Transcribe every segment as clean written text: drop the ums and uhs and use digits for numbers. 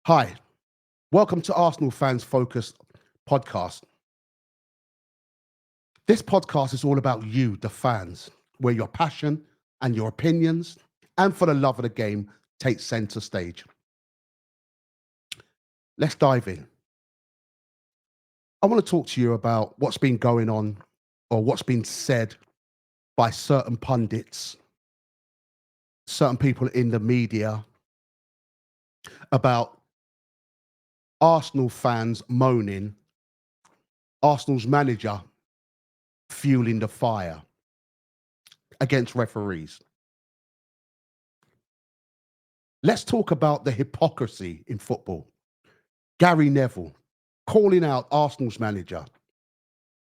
Hi, welcome to Arsenal Fans Focus podcast. This podcast is all about you, the fans, where your passion and your opinions and for the love of the game take center stage. Let's dive in. I want to talk to you about what's been going on or what's been said by certain pundits, certain people in the media about Arsenal fans moaning, Arsenal's manager fueling the fire against referees. Let's talk about the hypocrisy in football. Gary Neville calling out Arsenal's manager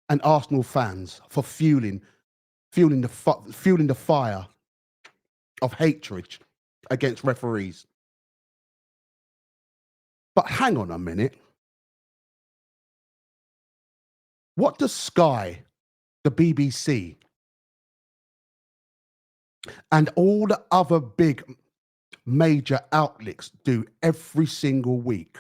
and Arsenal fans for fueling the fire of hatred against referees. But hang on a minute. What does Sky, the BBC, and all the other big major outlets do every single week?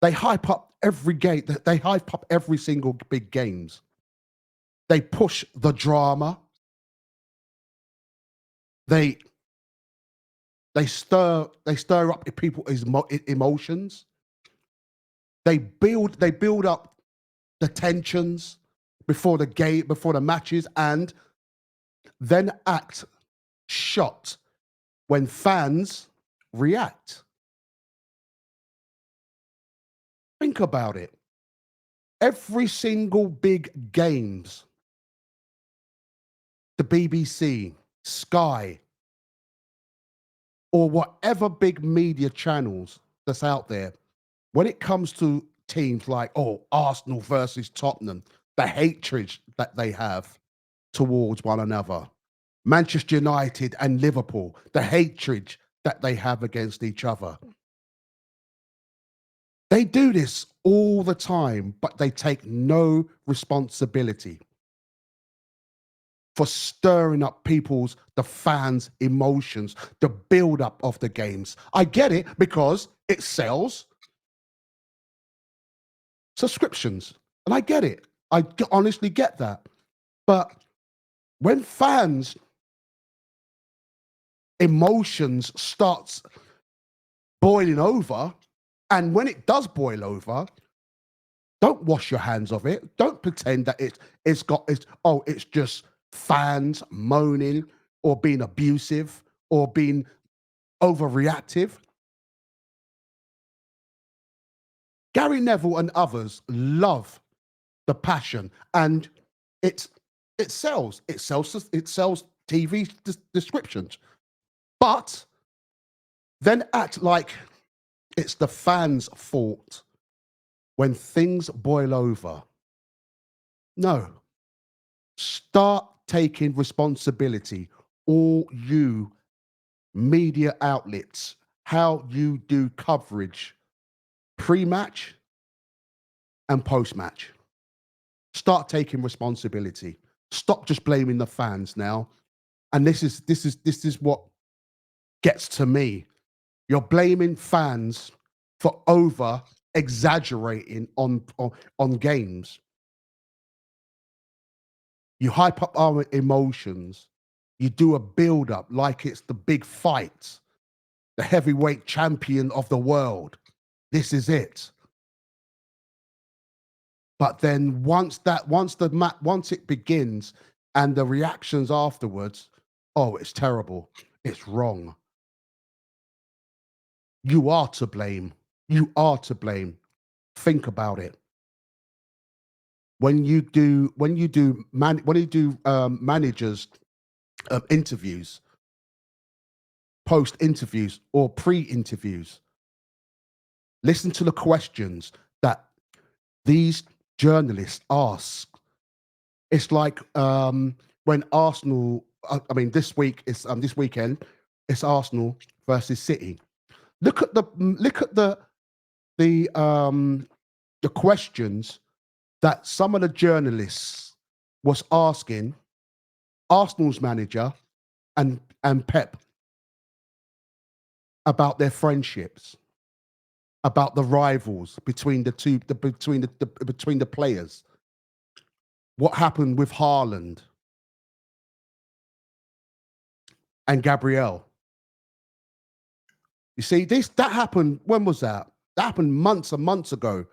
They hype up every game. They hype up every single big games. They push the drama. They stir up people's emotions. They build up the tensions before the game, before the matches, and then act shocked when fans react. Think about it. Every single big games, the BBC, Sky, or whatever big media channels that's out there, when it comes to teams like, Arsenal versus Tottenham, the hatred that they have towards one another, Manchester United and Liverpool, the hatred that they have against each other. They do this all the time, but they take no responsibility for stirring up the fans' emotions, the build up of the games. I get it because it sells subscriptions, and I get it. Honestly get that. But when fans' emotions starts boiling over, and when it does boil over, don't wash your hands of it. Don't pretend that it's just fans moaning or being abusive or being overreactive. Gary Neville and others love the passion, and it sells. It sells TV descriptions, but then act like it's the fans' fault when things boil over. No. Start taking responsibility, all you media outlets, how you do coverage pre-match and post-match. Start taking responsibility. Stop just blaming the fans now. And this is what gets to me. You're blaming fans for over exaggerating on games. You hype up our emotions. You do a build up like it's the big fight, the heavyweight champion of the world. This is it. But then once it begins and the reactions afterwards, oh, it's terrible. It's wrong. You are to blame. You are to blame. Think about it. When you do managers interviews, post interviews or pre interviews, listen to the questions that these journalists ask. It's like when Arsenal. This weekend, it's Arsenal versus City. Look at the questions that some of the journalists was asking Arsenal's manager and Pep about their friendships, about the rivals between the two, between the players. What happened with Haaland and Gabriel? You see, that happened. When was that? That happened months and months ago.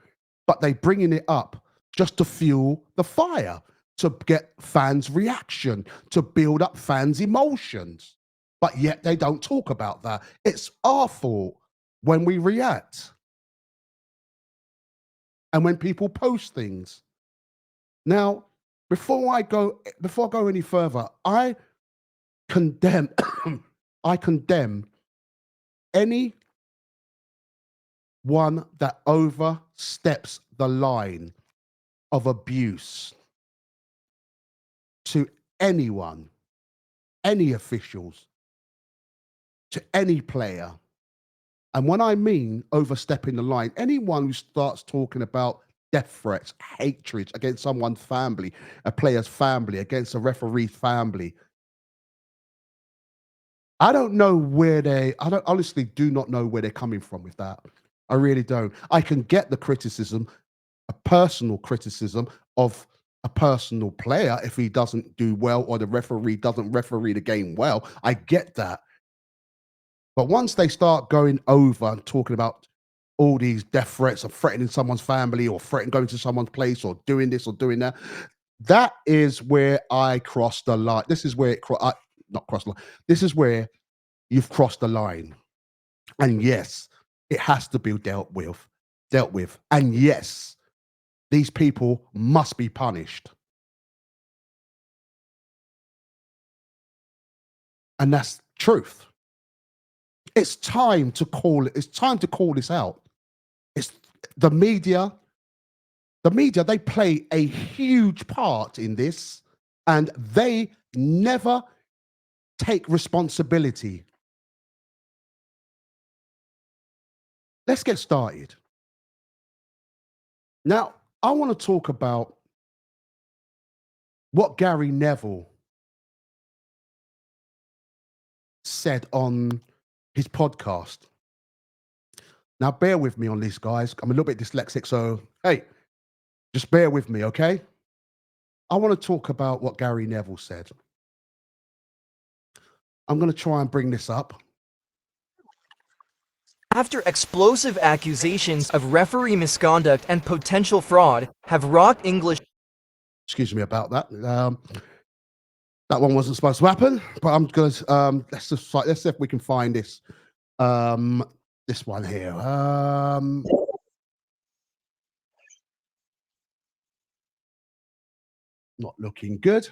But they bringing it up just to fuel the fire, to get fans' reaction, to build up fans' emotions. But yet they don't talk about that. It's our fault when we react and when people post things. Now, before I go any further, I condemn I condemn any one that oversteps the line of abuse to anyone, any officials, to any player. And when I mean overstepping the line, anyone who starts talking about death threats, hatred against someone's family, a player's family, against a referee's family, I don't know where I honestly do not know where they're coming from with that. I really don't. I can get the criticism, a personal criticism of a personal player if he doesn't do well or the referee doesn't referee the game well. I get that. But once they start going over and talking about all these death threats of threatening someone's family or threatening going to someone's place or doing this or doing that, that is where I cross the line. This is where not cross the line. This is where you've crossed the line. And yes, it has to be dealt with. And yes, these people must be punished. And that's truth. It's time to call it. It's time to call this out. It's the media. The media, they play a huge part in this, and they never take responsibility. Let's get started. Now, I want to talk about what Gary Neville said on his podcast. Now, bear with me on this, guys. I'm a little bit dyslexic, so hey, just bear with me, okay? I want to talk about what Gary Neville said. I'm going to try and bring this up. After explosive accusations of referee misconduct and potential fraud have rocked English... Excuse me about that. That one wasn't supposed to happen, but I'm going to, let's see if we can find this. This one here. Not looking good.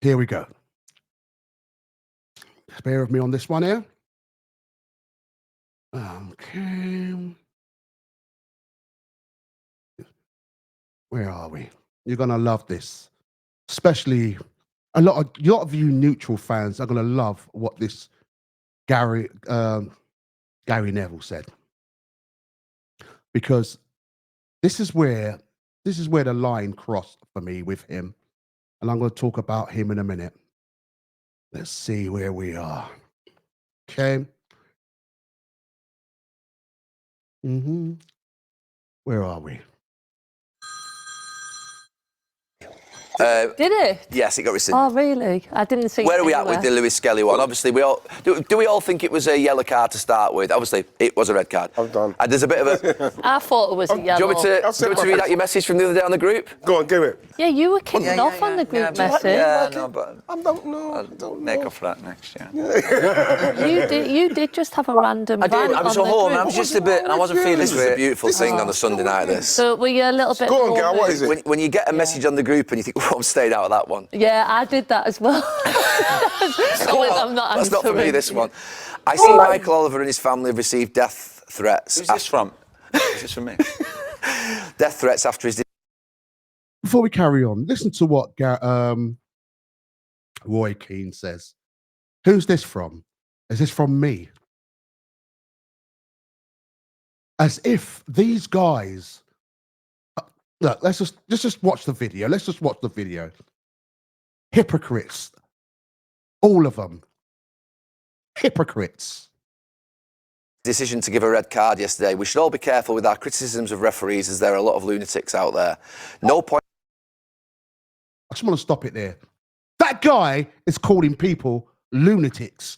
Here we go. Bear with me on this one here. Okay. Where are we? You're gonna love this, especially a lot of you neutral fans are gonna love what this Gary Neville said, because this is where the line crossed for me with him, and I'm going to talk about him in a minute. Let's see where we are. Okay. Where are we? Did it? Yes, it got rescinded. Oh, really? I didn't see. Where are we at with the Lewis Skelly one? Obviously, we all do we all think it was a yellow card to start with? Obviously, it was a red card. I'm done. And there's a bit of a... I thought it was a yellow. Do you want me to read out your message from the other day on the group? Go on, give it. Yeah, you were kicking off on the group message. Yeah, no, but I don't know. I'll make up for that next year. You did just have a random. I did. I was at home. I was just a bit, and I wasn't feeling This was a great. beautiful thing on a Sunday night. This. So were you a little bit? Go on, Gal, what is it? When you get a message on the group and you think, "Oh, I'm staying out of that one." Yeah, I did that as well. I'm not. That's not for me. answering. This one. I see Michael Oliver and his family have received death threats. Who's this from? Is this from me? Death threats after his... Before we carry on, listen to what Roy Keane says. Who's this from? Is this from me? As if these guys... Look, let's just watch the video. Let's just watch the video. Hypocrites All of them. Hypocrites. Decision to give a red card yesterday. We should all be careful with our criticisms of referees, as there are a lot of lunatics out there. No point. I just want to stop it there. That guy is calling people lunatics.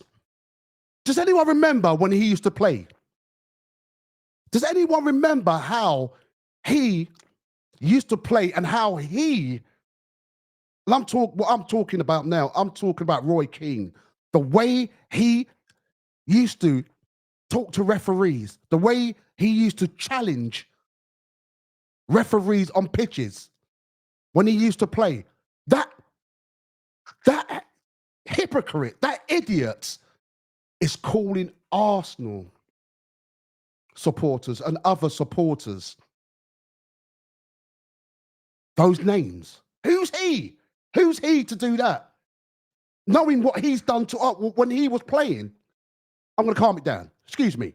Does anyone remember when he used to play? Does anyone remember how he used to play and how he... what I'm talking about now, I'm talking about Roy Keane. The way he used to talk to referees, the way he used to challenge referees on pitches when he used to play. That hypocrite, that idiot is calling Arsenal supporters and other supporters those names. Who's he? Who's he to do that? Knowing what he's done to us when he was playing. I'm going to calm it down. Excuse me.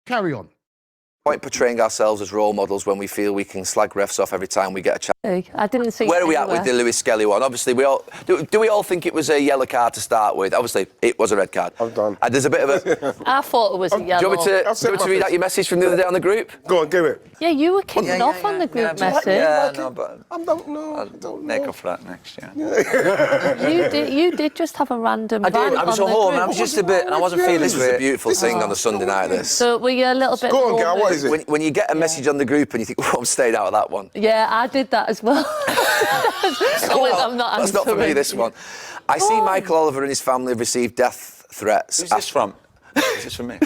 Carry on. Point portraying ourselves as role models when we feel we can slag refs off every time we get a chance. I didn't see. Where are we at with the Lewis Skelly one? Obviously, we all do we all think it was a yellow card to start with? Obviously, it was a red card. I'm done. And there's a bit of a. I thought it was a Do yellow. you want me to read out your message from the other day on the group? Go on, give it. Yeah, you were kicking off on the group message. Yeah, no, but I don't know. I'll I don't make know. up for that next year. You did just have a random. I did. rant I was on at the home. group. I was just a bit, and I wasn't feeling This was a great. beautiful thing on a Sunday night. This. So were you a little bit? Go on, Gal, what is it? When you get a message on the group and you think, "Oh, I'm staying out of that one." Yeah, I did that as well. I'm not That's not for me. answering. This one. I see Michael Oliver and his family have received death threats. Who's this from? Is this from me?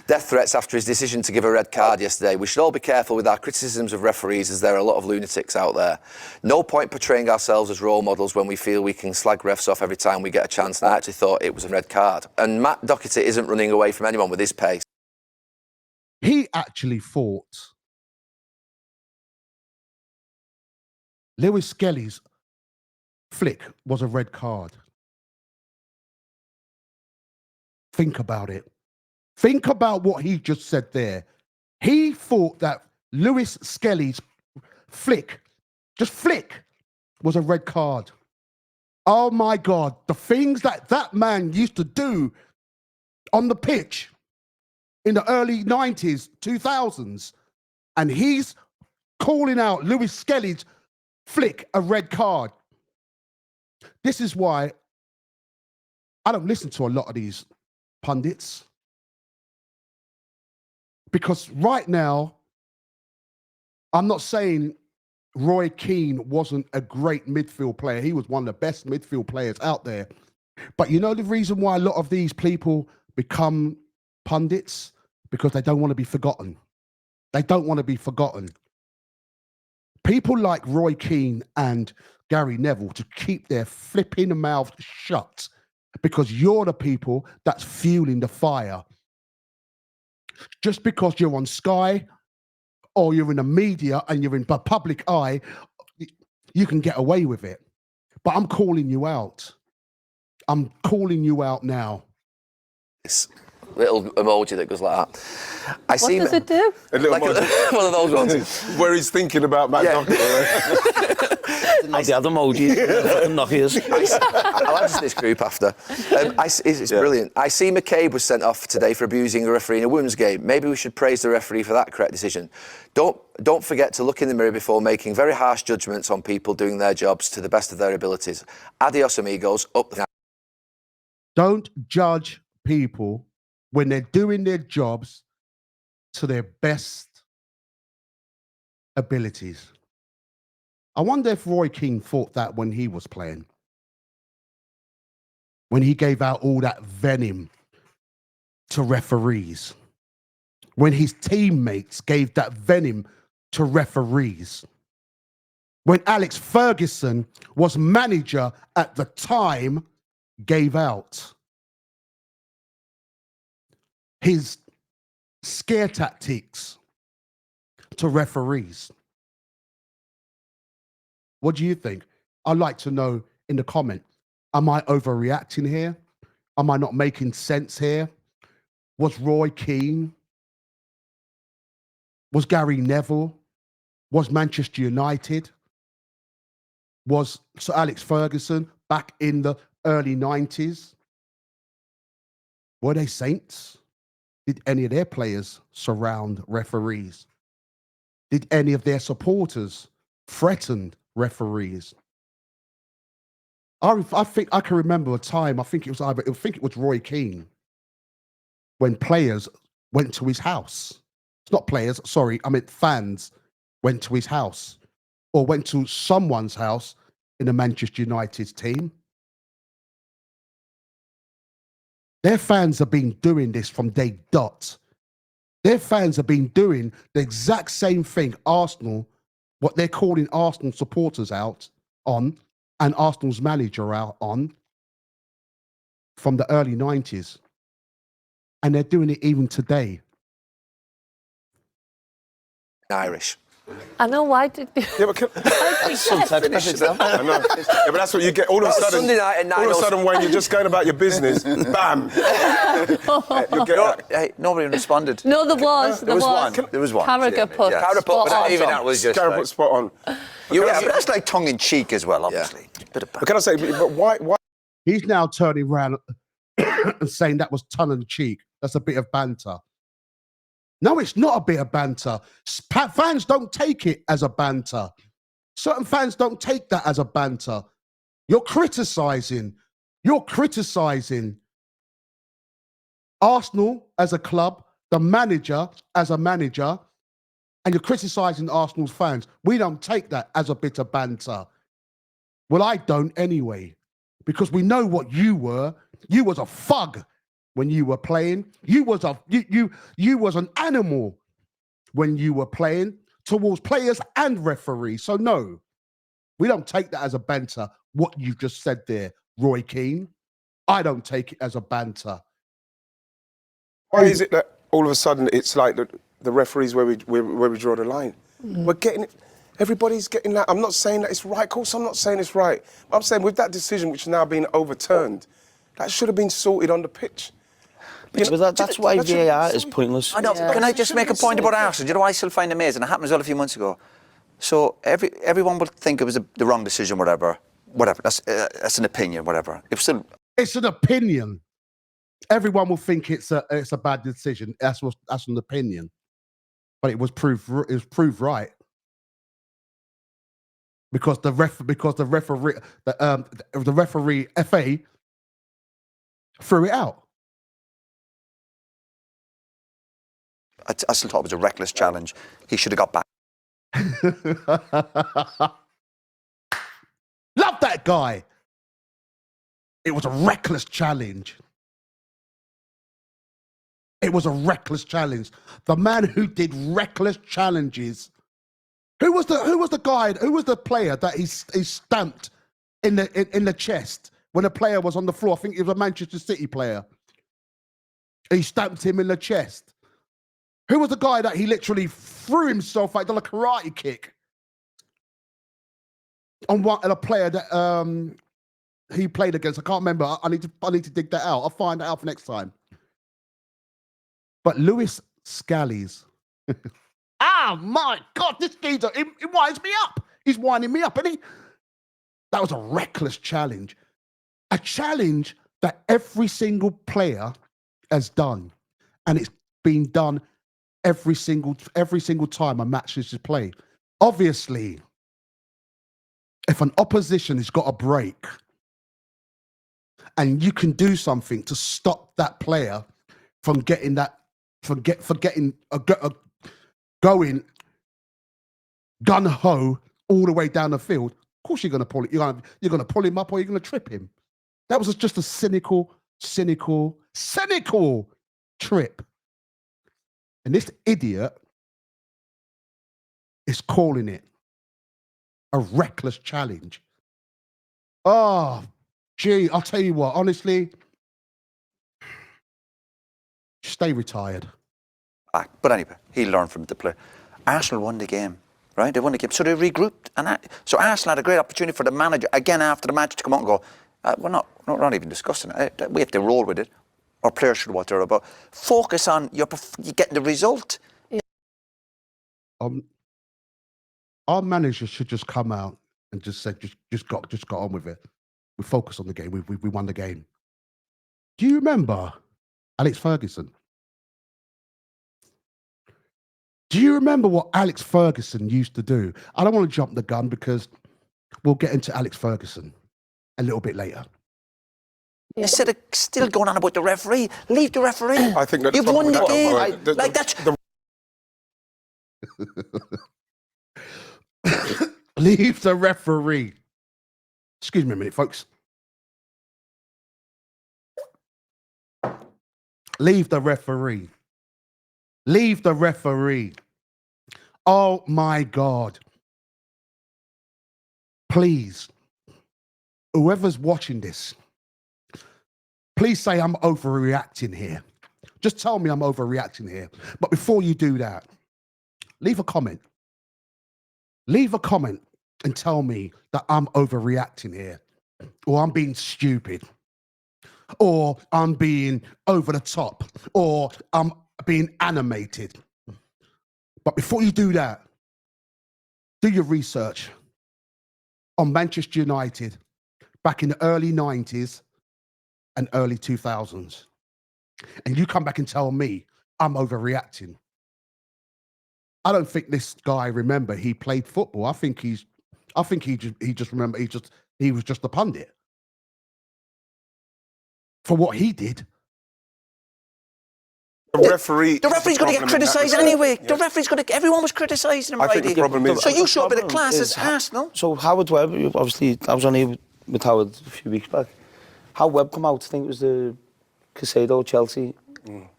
Death threats after his decision to give a red card yesterday. We should all be careful with our criticisms of referees, as there are a lot of lunatics out there. No point portraying ourselves as role models when we feel we can slag refs off every time we get a chance. And I actually thought it was a red card. And Matt Doherty isn't running away from anyone with his pace. He actually thought Lewis Skelly's flick was a red card. Think about it. Think about what he just said there. He thought that Lewis Skelly's flick, just flick, was a red card. Oh my God, the things that that man used to do on the pitch in the early 90s, 2000s, and he's calling out Lewis Skelly's flick a red card. This is why I don't listen to a lot of these pundits. Because right now, I'm not saying Roy Keane wasn't a great midfield player. He was one of the best midfield players out there. But you know the reason why a lot of these people become pundits? Because they don't want to be forgotten. They don't want to be forgotten. People like Roy Keane and Gary Neville to keep their flipping mouth shut because you're the people that's fueling the fire. Just because you're on Sky or you're in the media and you're in the public eye, you can get away with it. But I'm calling you out. I'm calling you out now. This little emoji that goes like that. What does it do? A little Like emoji. one of those ones. Where he's thinking about Matt Yeah. Doherty. Like the other emojis, fucking knockers. I'll answer this group after. It's brilliant. I see McCabe was sent off today for abusing a referee in a women's game. Maybe we should praise the referee for that correct decision. Don't forget to look in the mirror before making very harsh judgments on people doing their jobs to the best of their abilities. Adios, amigos. Up the... Don't judge people when they're doing their jobs to their best abilities. I wonder if Roy Keane thought that when he was playing. When he gave out all that venom to referees. When his teammates gave that venom to referees. When Alex Ferguson was manager at the time, gave out his scare tactics to referees. What do you think? I'd like to know in the comment, am I overreacting here? Am I not making sense here? Was Roy Keane? Was Gary Neville? Was Manchester United? Was Sir Alex Ferguson back in the early 90s, were they saints? Did any of their players surround referees? Did any of their supporters threaten referees? I think I can remember a time, I think it was Roy Keane, when players went to his house. It's not players, sorry, I meant fans went to his house or went to someone's house in the Manchester United team. Their fans have been doing this from day dot. Their fans have been doing the exact same thing Arsenal, what they're calling Arsenal supporters out on, and Arsenal's manager out on, from the early 90s. And they're doing it even today. Irish. I know, why did you... Yeah, but I know. Yeah, but that's what you get. All of a sudden, Sunday night at 9 all of a sudden, when you're just going about your business, bam. You'll get that. Hey, nobody responded. No, there was. There was one. There was one. Carragher put. Yeah. Carragher put, spot but on. even that was just Gareth like, put spot on. Yeah, but that's like tongue-in-cheek as well, obviously. Bit of But can I say, but why? He's now turning around and saying that was tongue in cheek. That's a bit of banter. No, it's not a bit of banter. Fans don't take it as a banter. Certain fans don't take that as a banter. You're criticizing Arsenal as a club, the manager as a manager, and you're criticizing Arsenal's fans. We don't take that as a bit of banter. Well, I don't anyway, because we know what you were. You was a thug when you were playing. You was an animal when you were playing towards players and referees. So no, we don't take that as a banter. What you've just said there, Roy Keane, I don't take it as a banter. Why is it that all of a sudden it's like the referees where we draw the line? We're getting it. Everybody's getting that. I'm not saying that it's right. Of course, I'm not saying it's right. I'm saying with that decision, which is now being overturned, that should have been sorted on the pitch. But that's why VAR is pointless. I know. Yeah. Can I just make a point about Arsenal? Do you know what I still find amazing? It happened as well a few months ago. So everyone would think it was the wrong decision, whatever. That's an opinion, whatever. It's an opinion. Everyone will think it's a bad decision. That's an opinion, but it was proved right because the referee FA threw it out. I still thought it was a reckless challenge. He should have got back. Love that guy. It was a reckless challenge. It was a reckless challenge. The man who did reckless challenges. Who was the player that he stamped in the chest when the player was on the floor? I think it was a Manchester City player. He stamped him in the chest. Who was the guy that he literally threw himself like done a karate kick on a player that he played against? I can't remember. I need to dig that out. I'll find that out for next time. But Lewis Scalise. Oh my God, this geezer, it winds me up. He's winding me up, isn't he? That was a reckless challenge. A challenge that every single player has done. And it's been done every single time a match is played. Obviously, if an opposition has got a break and you can do something to stop that player from getting that, going gun ho all the way down the field, of course you're going to pull it. You're going to pull him up or you're going to trip him. That was just a cynical trip. And this idiot is calling it a reckless challenge. Oh, gee, I'll tell you what, honestly, stay retired. But anyway, he learned from the play. Arsenal won the game, right? They won the game. So they regrouped. So Arsenal had a great opportunity for the manager, again after the match, to come out and go, we're not even discussing it. We have to roll with it. Our players should what they're about. Focus on you getting the result. Yeah. Our manager should just come out and just say, just got on with it. We focus on the game. We won the game. Do you remember Alex Ferguson? Do you remember what Alex Ferguson used to do? I don't want to jump the gun because we'll get into Alex Ferguson a little bit later. Instead of still going on about the referee, leave the referee. I think that You've won the game. like that's... Leave the referee. Excuse me a minute, folks. Leave the referee. Leave the referee. Oh my God. Please, whoever's watching this, please say I'm overreacting here. Just tell me I'm overreacting here. But before you do that, leave a comment. Leave a comment and tell me that I'm overreacting here, or I'm being stupid, or I'm being over the top, or I'm being animated. But before you do that, do your research on Manchester United back in the early 90s and early 2000s. And you come back and tell me I'm overreacting. I don't think this guy remember he played football. I think he just remember he was just a pundit. For what he did. the referee's going to get criticised anyway. The referee's going to. Everyone was criticising him. I think the problem is. So you show a bit of class is as Arsenal. So Howard Webb, obviously, I was on here with Howard a few weeks back. How Webb come out, I think it was the Casado Chelsea,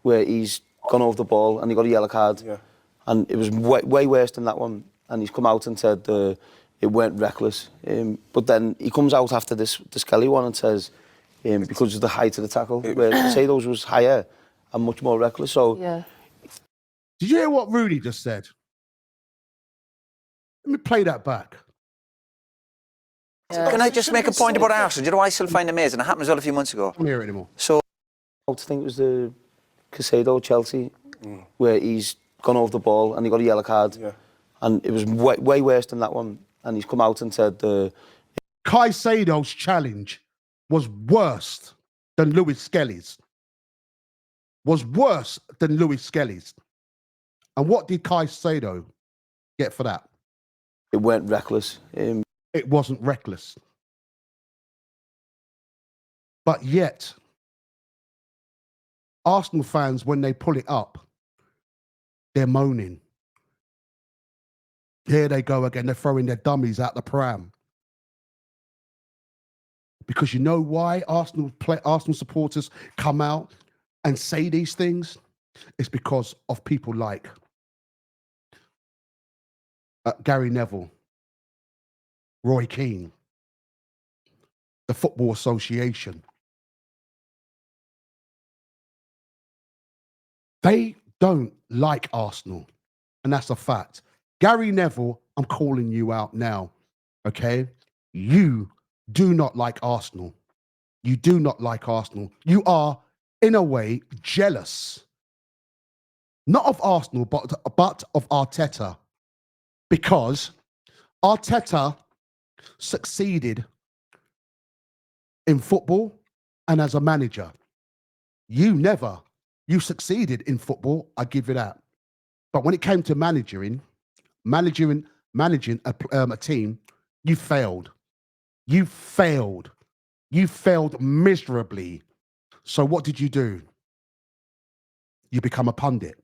where he's gone over the ball and he got a yellow card. Yeah. And it was way worse than that one. And he's come out and said it weren't reckless. But then he comes out after the Skelly one and says, because of the height of the tackle, where Casado's was higher and much more reckless. So Yeah. Did you hear what Rudy just said? Let me play that back. Can I just make a point about Arsenal? Do you know what I still find amazing? It happened as well a few months ago. I don't hear it anymore. So I think it was the Casado Chelsea, where he's gone over the ball and he got a yellow card. Yeah. And it was way worse than that one. And he's come out and said Caicedo's challenge was worse than Louis Skelly's. Was worse than Louis Skelly's. And what did Caicedo get for that? it weren't reckless. It wasn't reckless. But yet, Arsenal fans, when they pull it up, they're moaning. Here they go again. They're throwing their dummies out the pram. Because you know why Arsenal supporters come out and say these things? It's because of people like Gary Neville, Roy Keane, the Football Association. They don't like Arsenal, and that's a fact. Gary Neville, I'm calling you out now, okay? You do not like Arsenal. You do not like Arsenal. You are, in a way, jealous. Not of Arsenal, but of Arteta. Because Arteta succeeded in football and as a manager. You never. You succeeded in football, I give you that. But when it came to managing a team, you failed. You failed. You failed miserably. So what did you do? You become a pundit.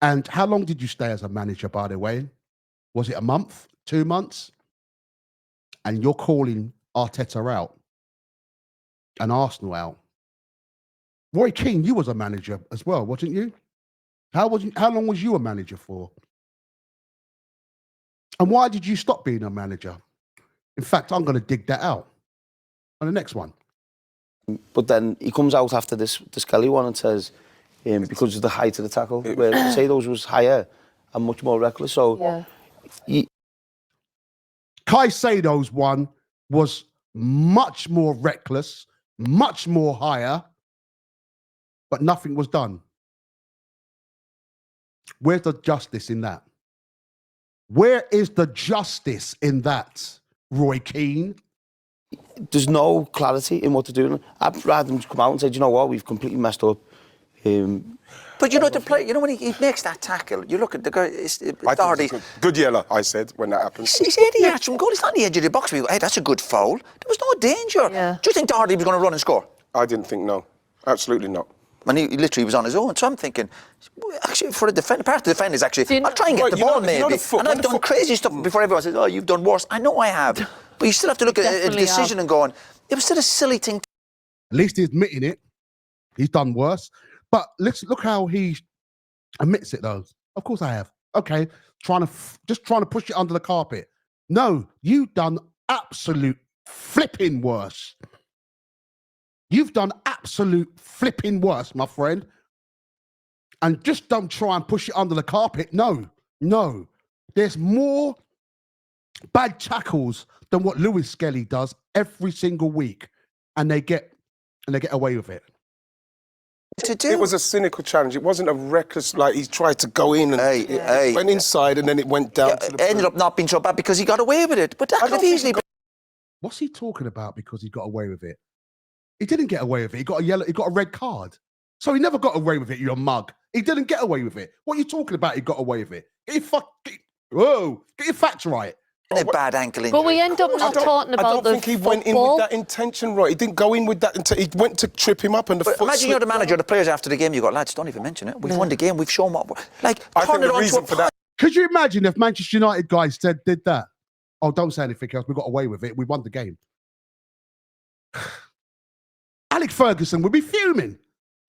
And how long did you stay as a manager, by the way? Was it a month, 2 months? And you're calling Arteta out and Arsenal out. Roy Keane, you was a manager as well, wasn't you? How long was you a manager for? And why did you stop being a manager? In fact, I'm going to dig that out on the next one. But then he comes out after the Skelly one and says, because of the height of the tackle, where Casado's was higher and much more reckless. So Caicedo's one was much more reckless, much more higher, but nothing was done. Where's the justice in that? Where is the justice in that, Roy Keane? there's no clarity in what they're doing. I'd rather them just come out and say, "Do you know what, we've completely messed up." But you know the play. You know when he makes that tackle. You look at the guy. I thought Doherty. it was good yellow, I said, when that happened. He's 80 yards from goal. He's not on the edge of the box. We go, hey, that's a good foul. There was no danger. Yeah. Do you think Doherty was going to run and score? I didn't think no. Absolutely not. And he literally was on his own. So I'm thinking, actually, for a defender, part of the defenders actually, Do you know- I'll try and get Right, the you know- ball you maybe. know the foot- And when I've the done foot- crazy stuff before everyone says, oh, you've done worse. I know I have. But you still have to look at a Definitely decision have. and going, it was still a silly thing. At least he's admitting it. He's done worse. But let's look how he admits it, though. Of course I have. Okay, just trying to push it under the carpet. No, you've done absolute flipping worse. You've done absolute flipping worse, my friend. And just don't try and push it under the carpet. No. There's more bad tackles than what Lewis Skelly does every single week, and they get away with it. To do. It was a cynical challenge. It wasn't a reckless, like he tried to go in and Hey. went inside and then it went down to the It ended up not being so bad because he got away with it. But that could have easily been. What's he talking about because he got away with it? He didn't get away with it. He got a red card. So he never got away with it, you mug. He didn't get away with it. What are you talking about? He got away with it. Get your facts right. A bad ankle injury. But we end up not talking I about don't the think he went in football. with that intention, right? He didn't go in with that intention. He went to trip him up and the But foot imagine you're the slipped manager, the players after the game, you go, lads, don't even mention it. We've won the game, we've shown what we're... Like, I turn think it the on reason to a for that. Could you imagine if Manchester United guys did that? Oh, don't say anything else. We got away with it. We won the game. Alex Ferguson would be fuming.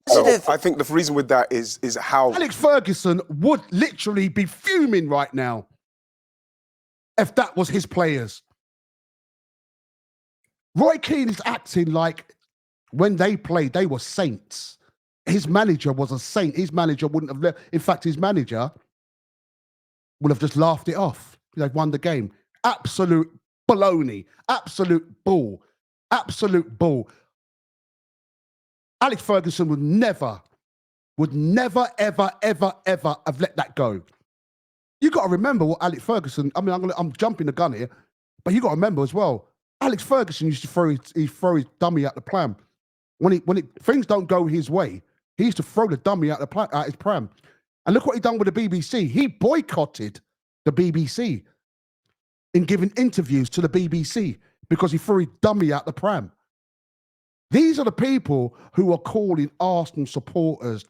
So Positive. I think the reason with that is how Alex Ferguson would literally be fuming right now if that was his players. Roy Keane is acting like when they played, they were saints. His manager was a saint. His manager wouldn't have left. In fact, his manager would have just laughed it off. They've won the game. Absolute baloney. Absolute bull. Absolute bull. Alex Ferguson would never, ever have let that go. You got to remember what Alex Ferguson. I mean, I'm jumping the gun here, but you got to remember as well. Alex Ferguson used to throw his dummy out the pram when things don't go his way. He used to throw the dummy out his pram. And look what he done with the BBC. He boycotted the BBC in giving interviews to the BBC because he threw his dummy out the pram. These are the people who are calling Arsenal supporters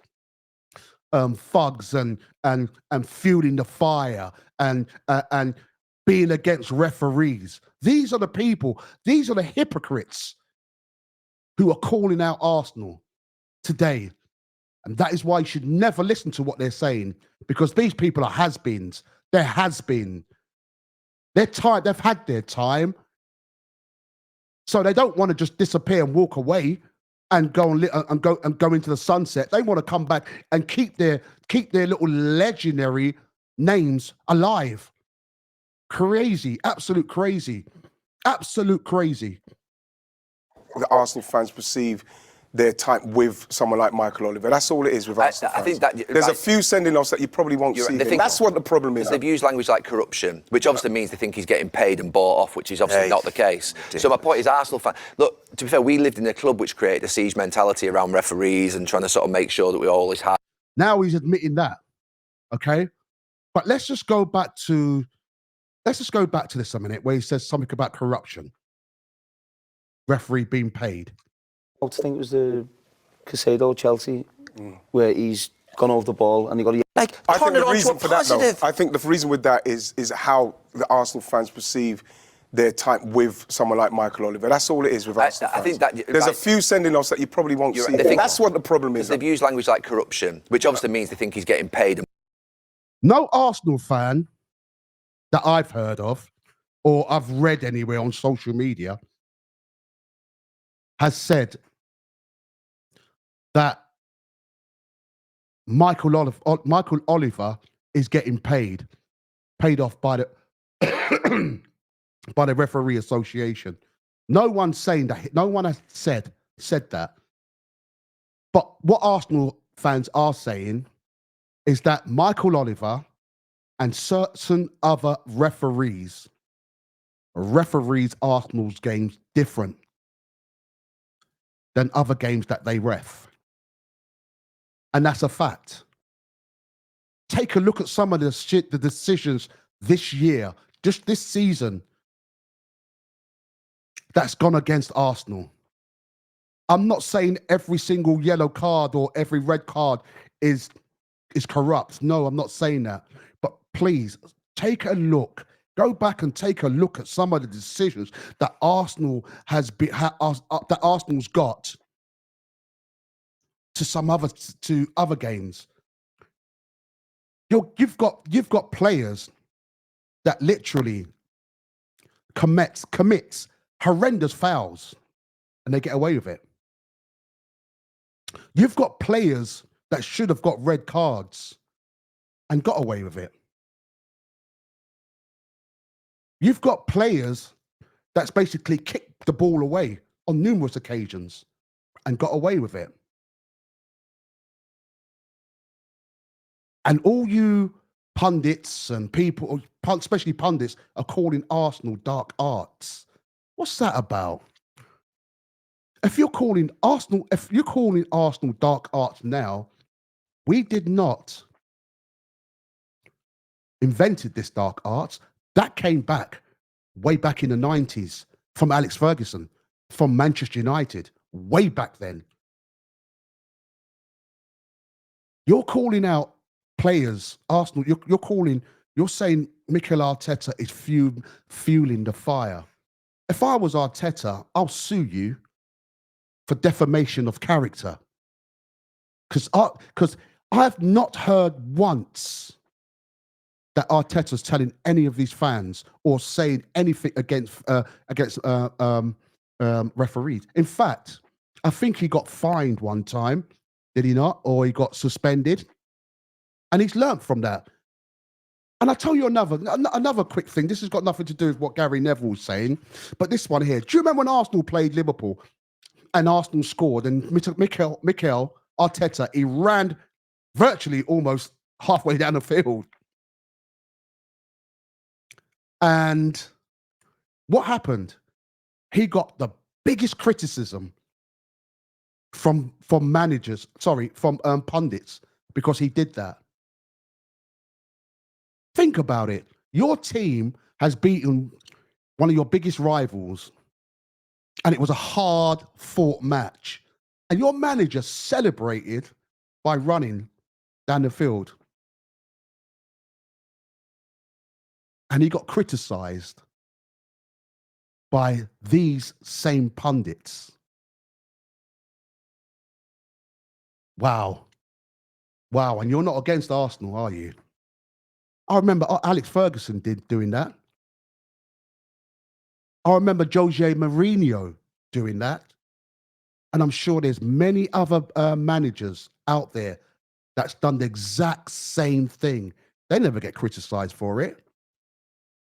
thugs and fueling the fire and being against referees. These are the people, these are the hypocrites who are calling out Arsenal today. And that is why you should never listen to what they're saying, because these people are has-beens. They're has-been. They're tired. They've had their time. So they don't want to just disappear and walk away and go into the sunset. They want to come back and keep their little legendary names alive. Crazy, absolute crazy, absolute crazy. the Arsenal fans perceive their time with someone like Michael Oliver. That's all it is with Arsenal I think fans. that- There's a right. few sending-offs that you probably won't You're see. right. They think- That's what the problem is. They've used language like corruption, which obviously means they think he's getting paid and bought off, which is obviously Hey. not the case. So my point is, Arsenal fan. Look, to be fair, we lived in a club which created a siege mentality around referees and trying to sort of make sure that we always had. Now he's admitting that. Okay? But let's just go back to this a minute, where he says something about corruption. Referee being paid. I think it was the Casado Chelsea where he's gone over the ball and he got a Like, I turn think it the on to a reason for that, positive. though, I think the reason with that is how the Arsenal fans perceive their time with someone like Michael Oliver. That's all it is with Arsenal I fans. think that- There's a right. few sending-offs that you probably won't You're see. right. They think- That's what the problem is. They've used language like corruption, which obviously means they think he's getting paid. No Arsenal fan that I've heard of or I've read anywhere on social media has said that Michael Oliver is getting paid off by the by the referee association. No one's saying that. No one has said that. But what Arsenal fans are saying is that Michael Oliver and certain other referees, referees Arsenal's games different than other games that they ref. And that's a fact. Take a look at some of the decisions this year, just this season, that's gone against Arsenal. I'm not saying every single yellow card or every red card is corrupt. No, I'm not saying that. But please take a look. Go back and take a look at some of the decisions that Arsenal that Arsenal's got to other games. You've got players that literally commits horrendous fouls and they get away with it. You've got players that should have got red cards and got away with it. You've got players that's basically kicked the ball away on numerous occasions and got away with it. And all you pundits and people, especially pundits, are calling Arsenal dark arts. What's that about? If you're calling Arsenal dark arts now, we did not invented this dark arts. That came back way back in the 90s from Alex Ferguson, from Manchester United, way back then. You're calling out players, Arsenal, you're saying Mikel Arteta is fueling the fire. If I was Arteta, I'll sue you for defamation of character. Because I have not heard once that Arteta's telling any of these fans or saying anything against referees. In fact, I think he got fined one time, did he not? Or he got suspended. And he's learned from that. And I'll tell you another quick thing. This has got nothing to do with what Gary Neville was saying, but this one here. Do you remember when Arsenal played Liverpool and Arsenal scored and Mikel Arteta, he ran virtually almost halfway down the field? And what happened? He got the biggest criticism from pundits because he did that. Think about it. Your team has beaten one of your biggest rivals, and it was a hard-fought match. And your manager celebrated by running down the field. And he got criticized by these same pundits. Wow. Wow, and you're not against Arsenal, are you? I remember Alex Ferguson doing that. I remember Jose Mourinho doing that. And I'm sure there's many other managers out there that's done the exact same thing. They never get criticized for it.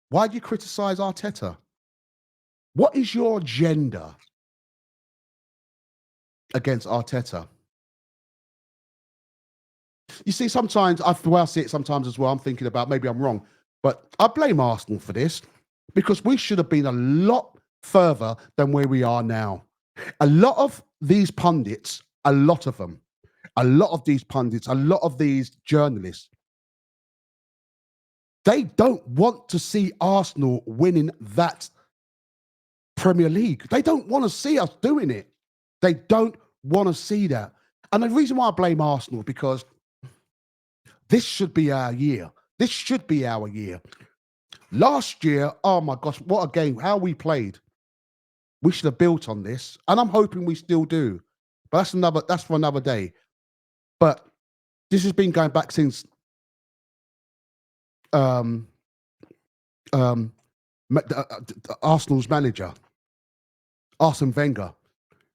Why do you criticize Arteta? What is your agenda against Arteta? You see, sometimes, the way I see it sometimes as well, I'm thinking about, maybe I'm wrong, but I blame Arsenal for this because we should have been a lot further than where we are now. A lot of these pundits, a lot of these journalists, they don't want to see Arsenal winning that Premier League. They don't want to see us doing it. They don't want to see that. And the reason why I blame Arsenal is because this should be our year. This should be our year. Last year, oh my gosh, what a game. How we played. We should have built on this. And I'm hoping we still do. But that's for another day. But this has been going back since Arsenal's manager, Arsene Wenger.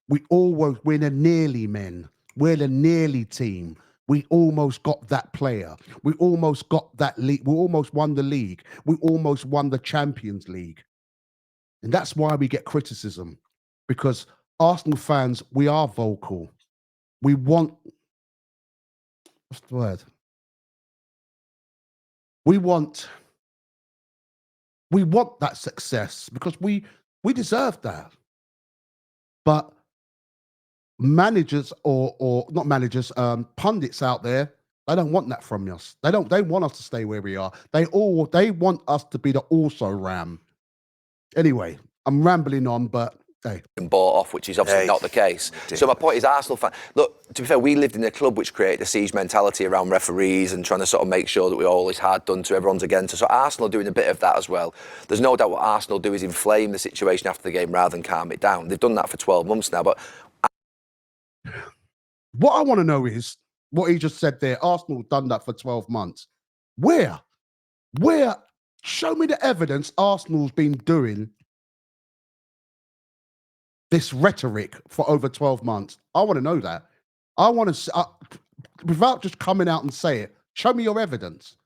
We're the nearly men. We're the nearly team. We almost got that player. We almost got that league. We almost won the league. We almost won the Champions League. And that's why we get criticism. Because Arsenal fans, we are vocal. We want, what's the word? We want We want that success because we deserve that. But managers or not managers, pundits out there, they don't want that from us. They want us to stay where we are. They want us to be the also ram. Anyway, I'm rambling on, but hey. And bought off, which is obviously not the case. So my point is, Arsenal fan. Look, to be fair, we lived in a club which created a siege mentality around referees and trying to sort of make sure that we always hard done to everyone's against us. So Arsenal are doing a bit of that as well. There's no doubt what Arsenal do is inflame the situation after the game rather than calm it down. They've done that for 12 months now. But what I want to know is what he just said there. Arsenal done that for 12 months. Where? Show me the evidence Arsenal's been doing this rhetoric for over 12 months. I want to know that. I want to, without just coming out and say it, show me your evidence.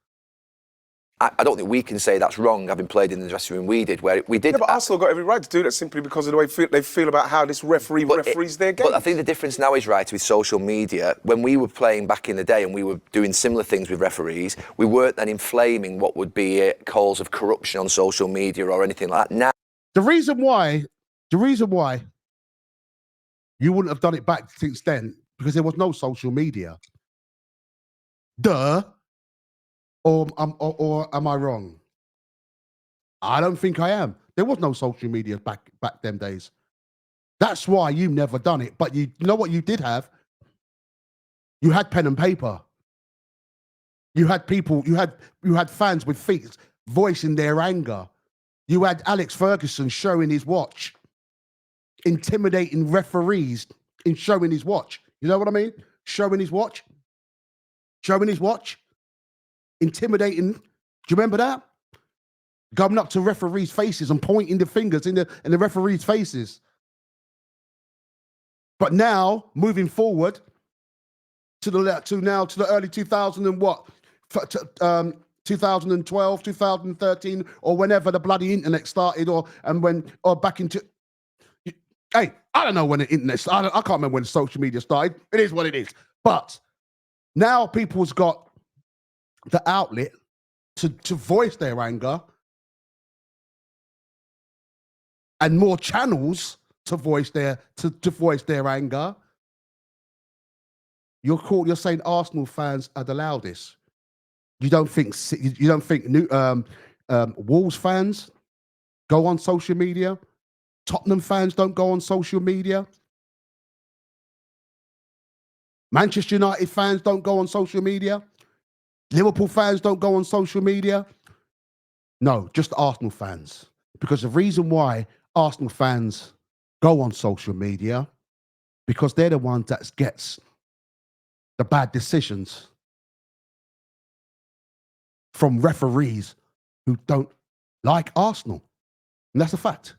I don't think we can say that's wrong, having played in the dressing room we did, where we did. Yeah, but Arsenal got every right to do that simply because of the way they feel about how this referees their game. But I think the difference now is, right, with social media. When we were playing back in the day and we were doing similar things with referees, we weren't then inflaming what would be calls of corruption on social media or anything like that. Now, the reason why you wouldn't have done it back since then, because there was no social media. Duh. Or am I wrong? I don't think I am. There was no social media back them days. That's why you've never done it. But you know what you did have? You had pen and paper. You had people, you had fans with feet voicing their anger. You had Alex Ferguson showing his watch, intimidating referees in showing his watch. You know what I mean? Showing his watch. Intimidating. Do you remember that? Going up to referees' faces and pointing the fingers in the referees' faces. But now, moving forward to the early 2000 and what? 2012, 2013, or whenever the bloody internet started, or back into. Hey, I don't know when the internet started. I can't remember when social media started. It is what it is. But now people's got the outlet to voice their anger and more channels to voice their anger. You're saying Arsenal fans are the loudest. You don't think Wolves fans go on social media? Tottenham fans don't go on social media? Manchester United fans don't go on social media? Liverpool fans don't go on social media? No, just Arsenal fans. Because the reason why Arsenal fans go on social media, because they're the ones that gets the bad decisions from referees who don't like Arsenal. And that's a fact.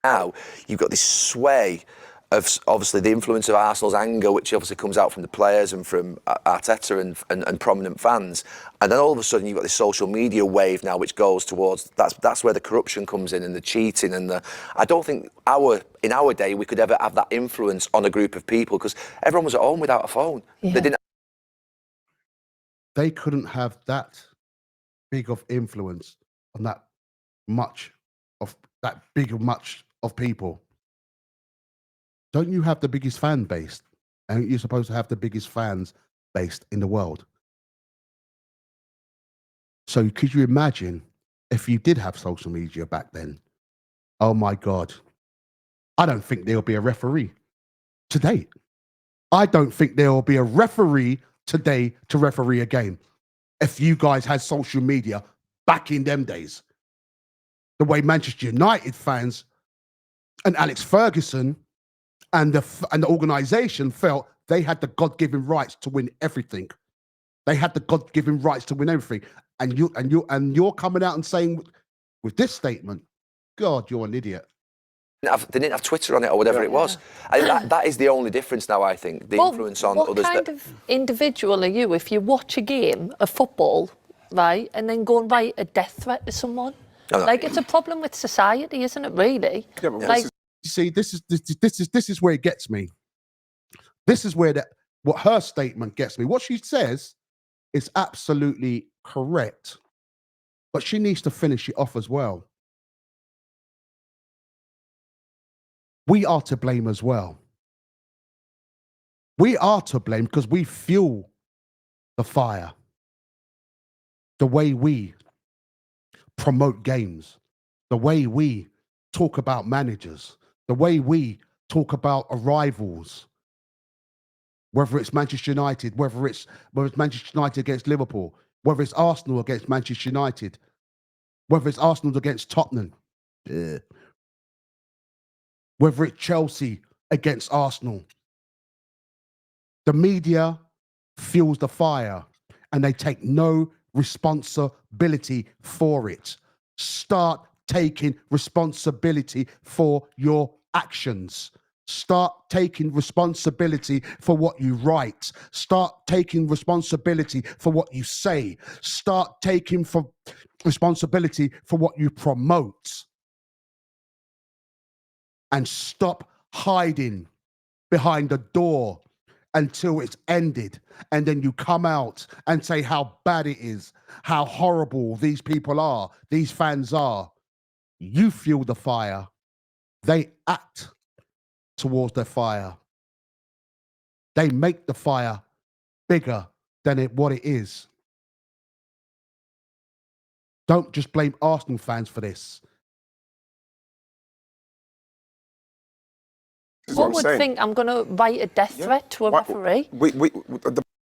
Now you've got this sway of obviously the influence of Arsenal's anger, which obviously comes out from the players and from Arteta and prominent fans, and then all of a sudden you've got this social media wave now, which goes towards that's where the corruption comes in and the cheating and the. I don't think in our day we could ever have that influence on a group of people because everyone was at home without a phone. Yeah. They couldn't have that big of influence on that much of people. Don't you have the biggest fan base? And you're supposed to have the biggest fans base in the world. So could you imagine if you did have social media back then? Oh my God. I don't think there'll be a referee today. I don't think there will be a referee today to referee a game if you guys had social media back in them days. The way Manchester United fans and Alex Ferguson and the organisation felt they had the God-given rights to win everything. They had the God-given rights to win everything. And you're coming out and saying with this statement, God, you're an idiot. They didn't have Twitter on it or whatever it was. And that is the only difference now, I think, the influence on others. What kind of individual are you if you watch a game of football, right, and then go and write a death threat to someone? Like, it's a problem with society, isn't it, really? Yeah, but like, you see, this is where it gets me. This is where what her statement gets me. What she says is absolutely correct. but she needs to finish it off as well. We are to blame as well. We are to blame because we fuel the fire. The way we promote games, the way we talk about managers, the way we talk about rivals, whether it's Manchester United, whether it's Manchester United against Liverpool, whether it's Arsenal against Manchester United, whether it's Arsenal against Tottenham, whether it's Chelsea against Arsenal. The media fuels the fire and they take no responsibility for it. Start taking responsibility for your actions. Start taking responsibility for what you write. Start taking responsibility for what you say. Start taking responsibility for what you promote. And stop hiding behind the door until it's ended. And then you come out and say how bad it is, how horrible these people are, these fans are. You fuel the fire. They act towards the fire. They make the fire bigger than what it is. Don't just blame Arsenal fans for this. What would think I'm going to write a death threat to a referee?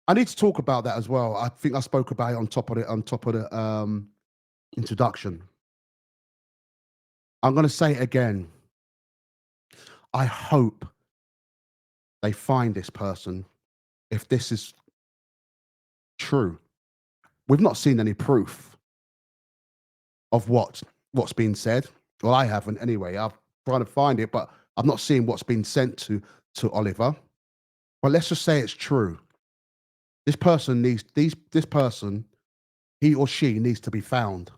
I need to talk about that as well. I think I spoke about it on top of the introduction. I'm going to say it again. I hope they find this person if this is true. We've not seen any proof of what's been said. Well, I haven't anyway. I'm trying to find it, but I've not seen what's been sent to Oliver. But let's just say it's true. This person this person, he or she needs to be found,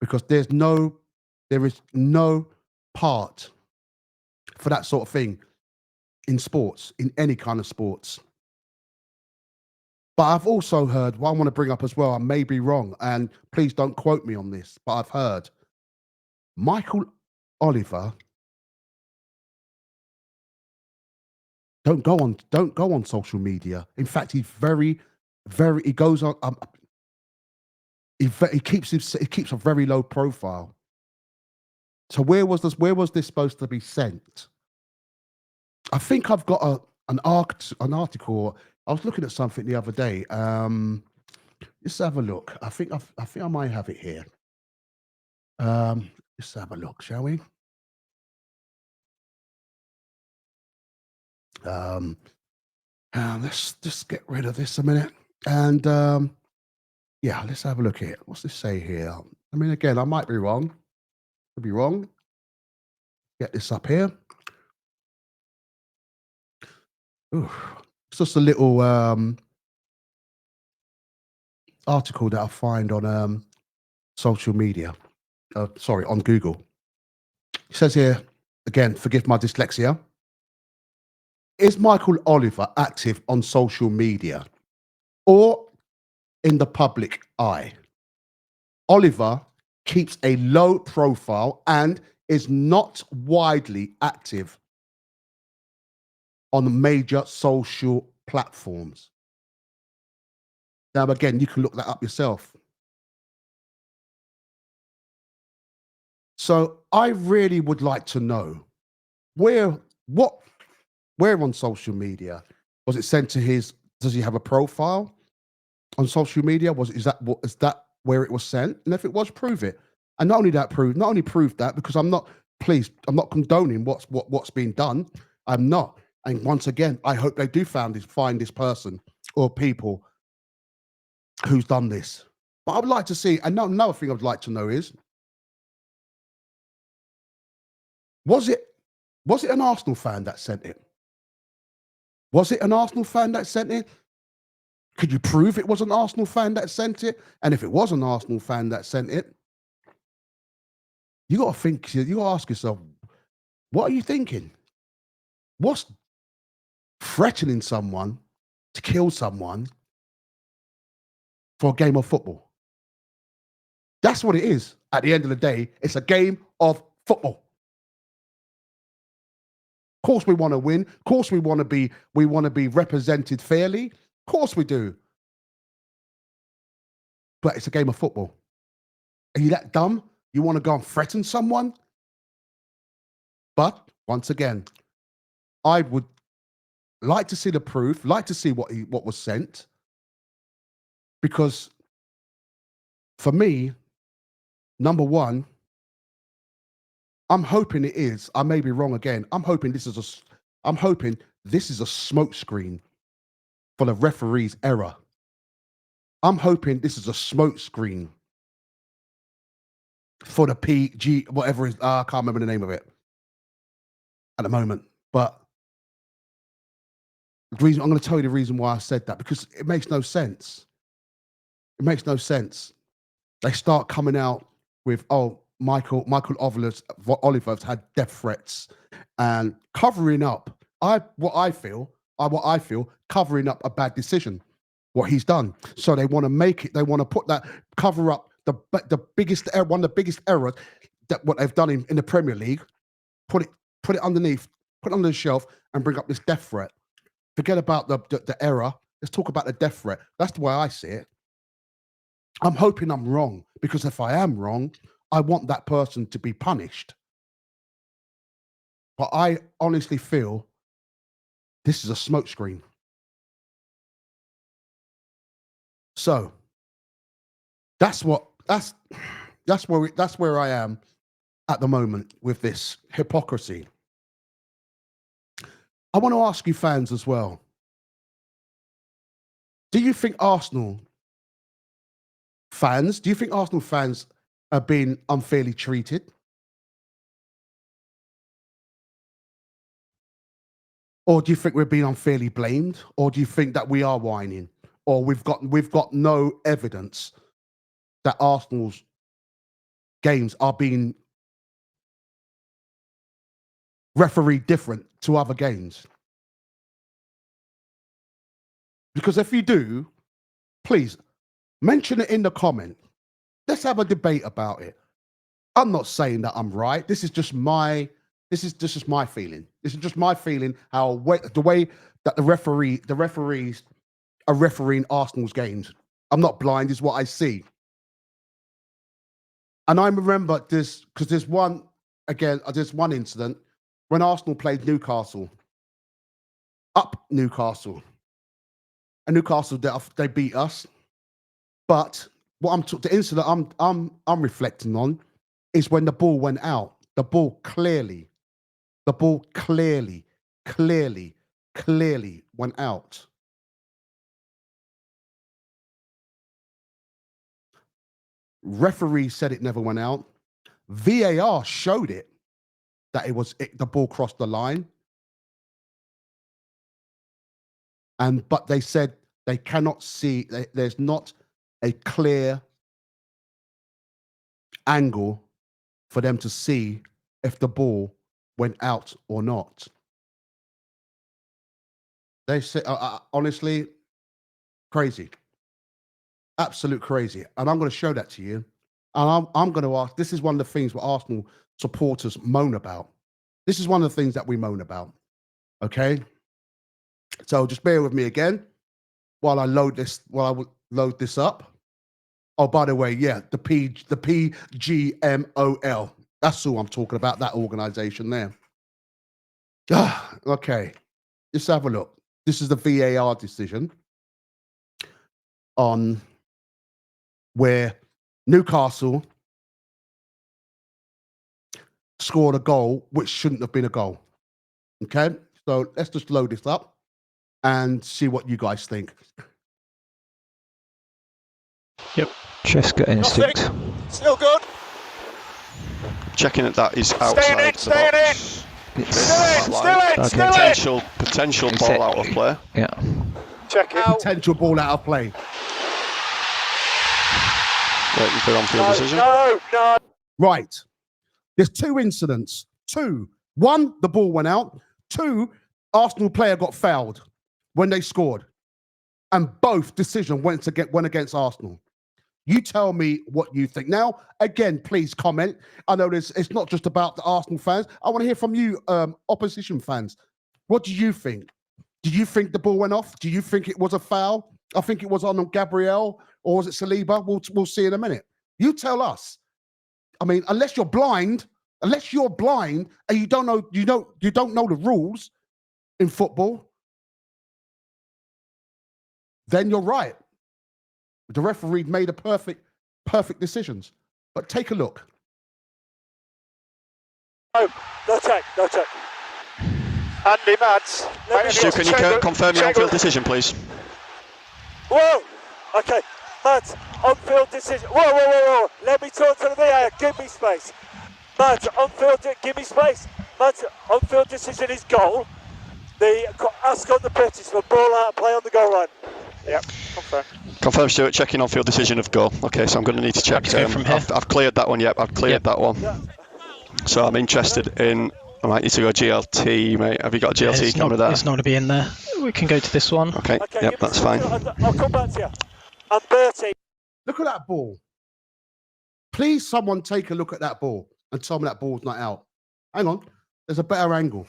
because there is no part for that sort of thing in sports, in any kind of sports. But I've also heard, what I want to bring up as well, I may be wrong, and please don't quote me on this, but I've heard Michael Oliver don't go on social media. In fact, he's very, he goes on. He keeps a very low profile. So where was this supposed to be sent? I think I've got an article. I was looking at something the other day. Let's have a look. I think I might have it here. Let's have a look, shall we? Let's just get rid of this a minute. And yeah, let's have a look here. What's this say here? I mean, again, I might be wrong. Could be wrong. Get this up here. Ooh, it's just a little article that I find on social media. Sorry, on Google. It says here, again, forgive my dyslexia. Is Michael Oliver active on social media or in the public eye? Oliver keeps a low profile and is not widely active on major social platforms. Now, again, you can look that up yourself. So I really would like to know where on social media was it sent to his? Does he have a profile on social media? Is that where it was sent? And if it was, prove it. And not only prove that, because I'm not condoning what's been done. I'm not. And once again, I hope they do find this person or people who's done this. But I would like to see. And another thing I would like to know is, was it an Arsenal fan that sent it? Was it an Arsenal fan that sent it? Could you prove it was an Arsenal fan that sent it? And if it was an Arsenal fan that sent it, you got to think, you got to ask yourself, what are you thinking? What's threatening someone to kill someone for a game of football? That's what it is. At the end of the day, it's a game of football. Of course we want to win. Of course we want to be represented fairly. Of course we do. But it's a game of football. Are you that dumb? You want to go and threaten someone? But once again, I would like to see the proof, like to see what was sent. Because for me, number one, I'm hoping it is. I may be wrong again. I'm hoping this is a smokescreen for the referee's error. I'm hoping this is a smokescreen for the PG, whatever it is. I can't remember the name of it at the moment. But the reason I'm going to tell you the reason why I said that, because it makes no sense. It makes no sense. They start coming out with, oh, Michael Oliver's had death threats and covering up. What I feel, covering up a bad decision, what he's done. So they want to make it. They want to put that cover up the biggest one of the biggest errors that what they've done in the Premier League. Put it underneath, put it under the shelf, and bring up this death threat. Forget about the error. Let's talk about the death threat. That's the way I see it. I'm hoping I'm wrong, because if I am wrong, I want that person to be punished. But I honestly feel this is a smokescreen. So that's where I am at the moment with this hypocrisy. I want to ask you fans as well. Do you think Arsenal fans are being unfairly treated? Or do you think we're being unfairly blamed? Or do you think that we are whining? Or we've got no evidence that Arsenal's games are being refereed different to other games? Because if you do, please mention it in the comment. Let's have a debate about it. I'm not saying that I'm right. This is just my feeling. This is just my feeling how the way that the referees are refereeing Arsenal's games. I'm not blind, is what I see. And I remember this because there's one incident when Arsenal played Newcastle. And Newcastle, they beat us. But the incident I'm reflecting on is when the ball went out. The ball clearly went out. Referee said it never went out. VAR showed it that the ball crossed the line. But they said they cannot see, there's not a clear angle for them to see if the ball went out or not. They say, honestly, crazy. Absolute crazy. And I'm going to show that to you. And I'm going to ask, this is one of the things what Arsenal supporters moan about. This is one of the things that we moan about. Okay? So just bear with me again while I load this up. Oh, by the way, yeah, the PGMOL. That's who I'm talking about, that organization there. Okay, let's have a look. This is the VAR decision on where Newcastle scored a goal which shouldn't have been a goal. Okay, so let's just load this up and see what you guys think. Yep. Cheska instinct. Still good. Checking that is outside the box. Potential ball out of play. Yeah. Check it. Potential ball out of play. On-field decision. No. Right. There's two incidents. One, the ball went out. Two, Arsenal player got fouled when they scored. And both decisions went against Arsenal. You tell me what you think. Now, again, please comment. I know it's not just about the Arsenal fans. I want to hear from you, opposition fans. What do you think? Do you think the ball went off? Do you think it was a foul? I think it was on Gabriel, or was it Saliba? We'll see in a minute. You tell us. I mean, unless you're blind and you don't know the rules in football, then you're right. The referee made a perfect decisions. But take a look. No check. Andy Mads. Stu, can you confirm your on-field decision, please? Whoa! Okay, Mads, on-field decision. Whoa. Let me talk to the VAR. Give me space. Mads, on-field, give me space. Mads, on-field decision is goal. The ask on the pitch is for ball out, play on the goal line. Yep, confirm. Confirm, Stuart, checking on-field decision of goal. Okay, so I'm going to need to check. From here. I've cleared that one, I've cleared that one. Yeah. So I'm interested in, I might need to go GLT, mate. Have you got a GLT camera there? It's not going to be in there. We can go to this one. Okay, yep, that's fine. I'll come back to you. I'm 30. Look at that ball. Please, someone take a look at that ball and tell me that ball's not out. Hang on. There's a better angle.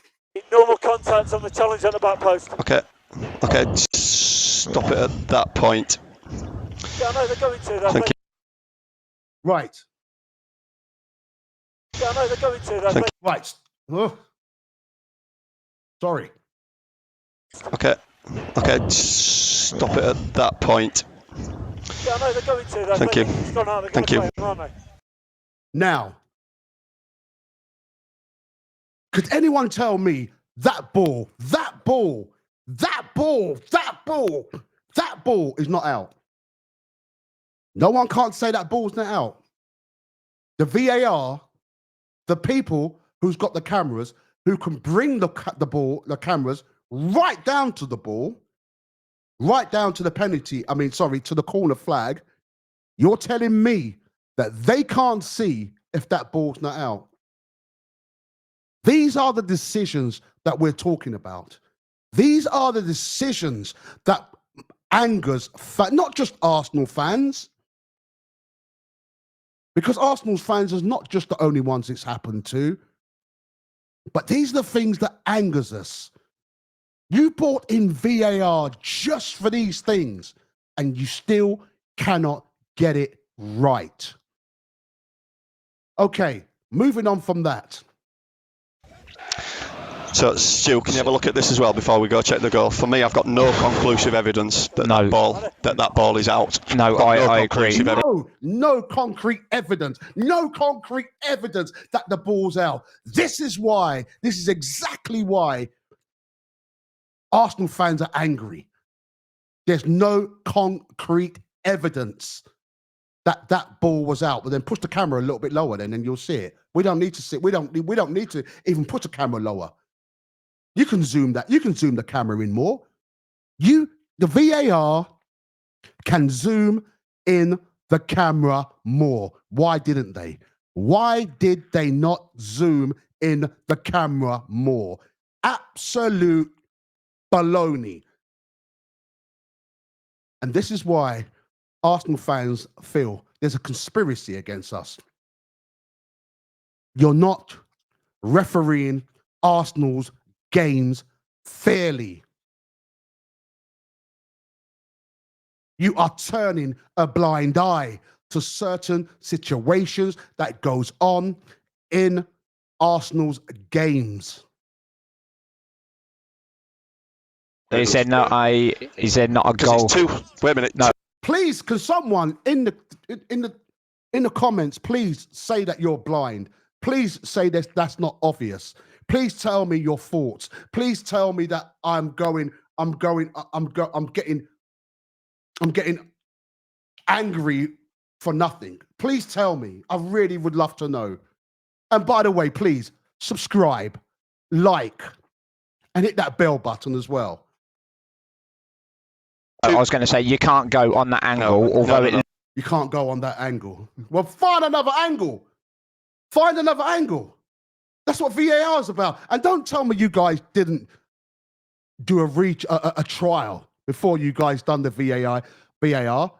Normal contact on the challenge on the back post. Okay, stop it at that point. Yeah, I know they're going to. Thank you. Right. Yeah, I know they're going to. Right. Ugh. Sorry. Okay, stop it at that point. Yeah, I know they're going to. Thank you. It's gone out, they're Thank gonna you. play, aren't they? Now, could anyone tell me that ball is not out? No one can't say that ball's not out. The VAR, the people who's got the cameras, who can bring the cameras right down to the ball, right down to the to the corner flag. You're telling me that they can't see if that ball's not out. These are the decisions that we're talking about. These are the decisions that angers not just Arsenal fans, because Arsenal fans is not just the only ones it's happened to, but these are the things that angers us. You brought in VAR just for these things, and you still cannot get it right. Okay, moving on from that. So, Stu, can you have a look at this as well before we go check the goal? For me, I've got no conclusive evidence that that ball is out. No, I agree. No concrete evidence. No concrete evidence that the ball's out. This is exactly why Arsenal fans are angry. There's no concrete evidence that that ball was out. But then push the camera a little bit lower, then and you'll see it. We don't need to see. We don't need to even put the camera lower. You can zoom that. You can zoom the camera in more. The VAR can zoom in the camera more. Why didn't they? Why did they not zoom in the camera more? Absolute baloney. And this is why Arsenal fans feel there's a conspiracy against us. You're not refereeing Arsenal's games fairly. You are turning a blind eye to certain situations that goes on in Arsenal's games. Is there not a goal? Wait a minute. No. Please, can someone in the comments please say that you're blind? Please say that's not obvious. Please tell me your thoughts. Please tell me that I'm getting angry for nothing. Please tell me. I really would love to know. And by the way, please subscribe, like, and hit that bell button as well. I was going to say you can't go on that angle, You can't go on that angle. Well, find another angle. Find another angle. That's what VAR is about. And don't tell me you guys didn't do a trial before you guys done the VAR.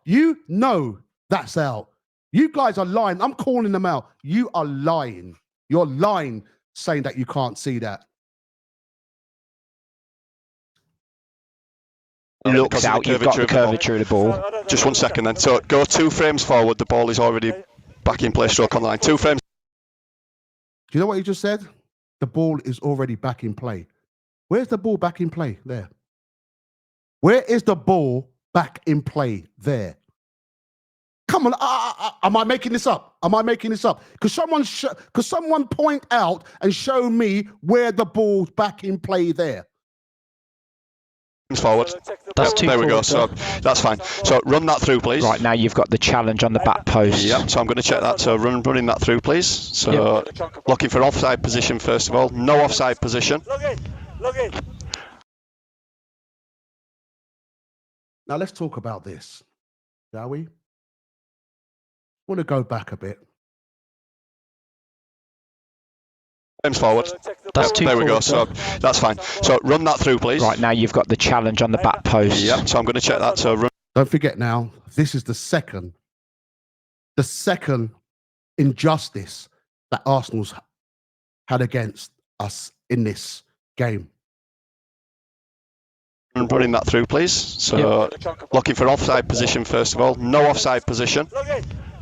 You know That's out. You guys are lying. I'm calling them out. You are lying. You're lying saying that you can't see that. Looks out, you've got the curvature of the ball. Just 1 second then. So go 2 frames forward. The ball is already back in play, stroke on line. 2 frames. Do you know what you just said? The ball is already back in play. Where's the ball back in play? There. Where is the ball back in play? There. Come on, am I making this up? Am I making this up? Could someone point out and show me where the ball's back in play there? Forward. That's too there we go. forward, So that's fine. So run that through, please. Right, now you've got the challenge on the back post. Yep. So I'm going to check that. So running that through, please. So looking for offside position first of all. No offside position. Log in. Now let's talk about this, shall we? I want to go back a bit. Frames forward. That's too there we go. forward, So that's fine. So run that through, please. Right, now you've got the challenge on the back post. Yep. So I'm going to check that. So run. Don't forget now, this is the second injustice that Arsenal's had against us in this game. Running that through, please. So looking for offside position first of all. No offside position.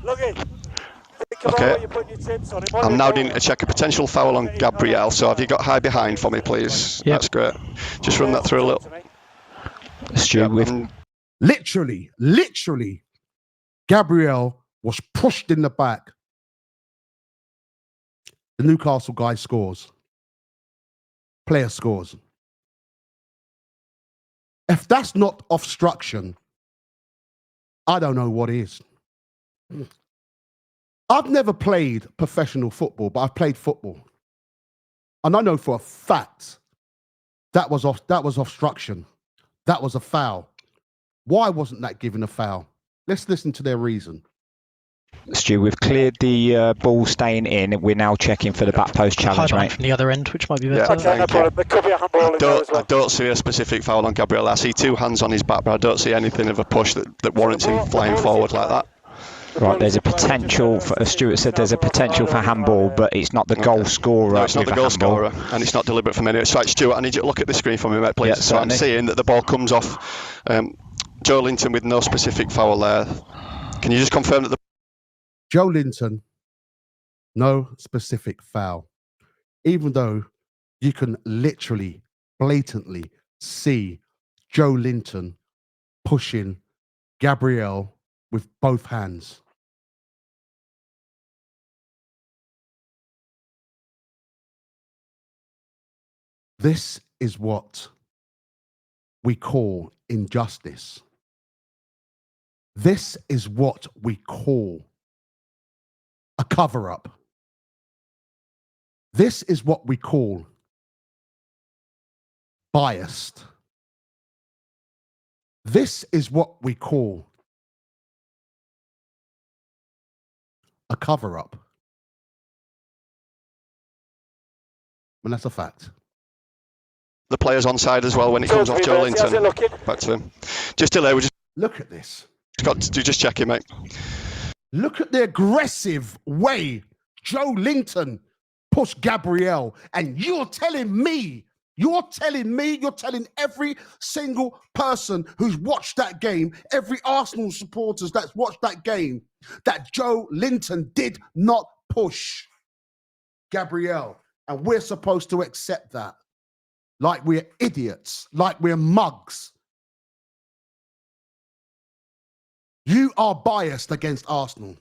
Log in. Okay. I'm now doing a check a potential foul on Gabriel. So have you got high behind for me, please? Yep. That's great. Just run that through a little. Stu, with Literally, Gabriel was pushed in the back. The Newcastle guy scores. Player scores. If that's not obstruction, I don't know what is. I've never played professional football, but I've played football. And I know for a fact that was obstruction. That was a foul. Why wasn't that given a foul? Let's listen to their reason. Stu, we've cleared the ball staying in. We're now checking for the back post challenge, mate. From the other end, which might be Yeah, better. Okay, no thank you. problem. There could be a handball in there as well. I don't see a specific foul on Gabriel. I see 2 hands on his back, but I don't see anything of a push that warrants him flying forward like that. Right, there's a potential, as Stuart said, there's a potential for handball, but it's not the goal scorer. No, it's not with the a goal handball. scorer, and it's not deliberate from anywhere. So, right, Stuart, I need you to look at the screen for me, mate, please. Yeah, so I'm certainly. seeing that the ball comes off Joe Linton with no specific foul there. Can you just confirm that the Joe Linton, no specific foul. Even though you can literally, blatantly see Joe Linton pushing Gabriel with both hands. This is what we call injustice. This is what we call a cover-up. This is what we call biased. This is what we call a cover-up. And that's a fact. the player's onside as well when it comes off Joe Linton? Back to him. Just delay. We just look at this. Got to just check it, mate. Look at the aggressive way Joe Linton pushed Gabriel, and you're telling every single person who's watched that game, every Arsenal supporters that's watched that game, that Joe Linton did not push Gabriel, and we're supposed to accept that like we're idiots, like we're mugs. You are biased against Arsenal.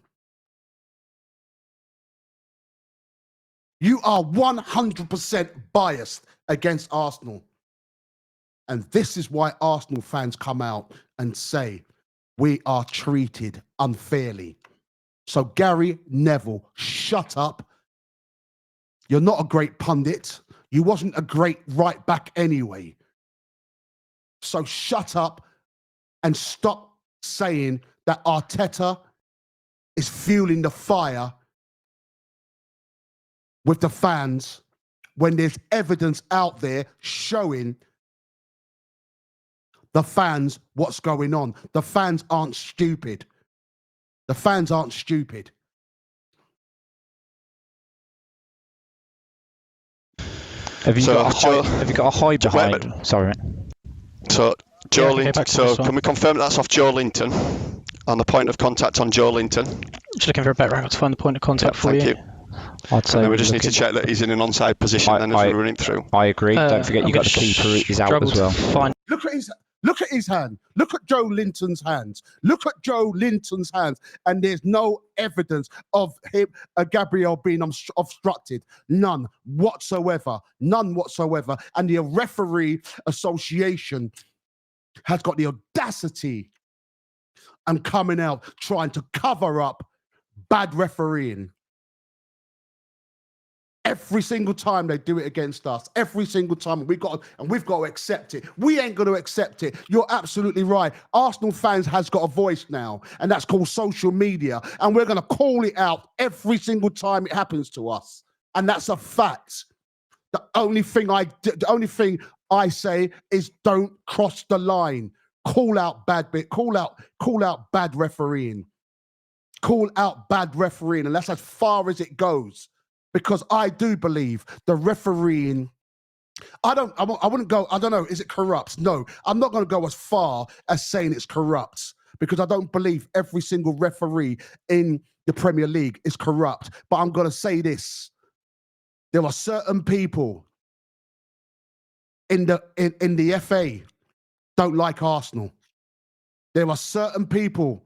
You are 100% biased against Arsenal. And this is why Arsenal fans come out and say, we are treated unfairly. So Gary Neville, shut up. You're not a great pundit. You wasn't a great right back anyway. So shut up and stop saying that Arteta is fueling the fire with the fans when there's evidence out there showing the fans what's going on. The fans aren't stupid. The fans aren't stupid. Have you, So, got, a Joe- high, have you got a high behind? Sorry. So Joe okay, Linton. back to So this one. can we confirm that's off Joe Linton on the point of contact on Joe Linton? Just looking for a better angle to find the point of contact for Thank you. you. I'd say And then we we're just need to looking- check that he's in an onside position. Then as we run him through. I agree. Don't forget you've got the keeper is out as well. Find Look at his hand. Look at Joe Linton's hands. Look at Joe Linton's hands. And there's no evidence of him, Gabriel being obstructed. None whatsoever. None whatsoever. And the referee association has got the audacity and coming out trying to cover up bad refereeing. Every single time they do it against us, every single time we've got to accept it. We ain't going to accept it. You're absolutely right. Arsenal fans has got a voice now, and that's called social media. And we're going to call it out every single time it happens to us, and that's a fact. The only thing I say is don't cross the line. Call out bad bit. Call out bad refereeing. Call out bad refereeing, and that's as far as it goes. Because I do believe the refereeing, I wouldn't go, I don't know, is it corrupt? No, I'm not going to go as far as saying it's corrupt because I don't believe every single referee in the Premier League is corrupt. But I'm going to say this. There are certain people in the FA don't like Arsenal. There are certain people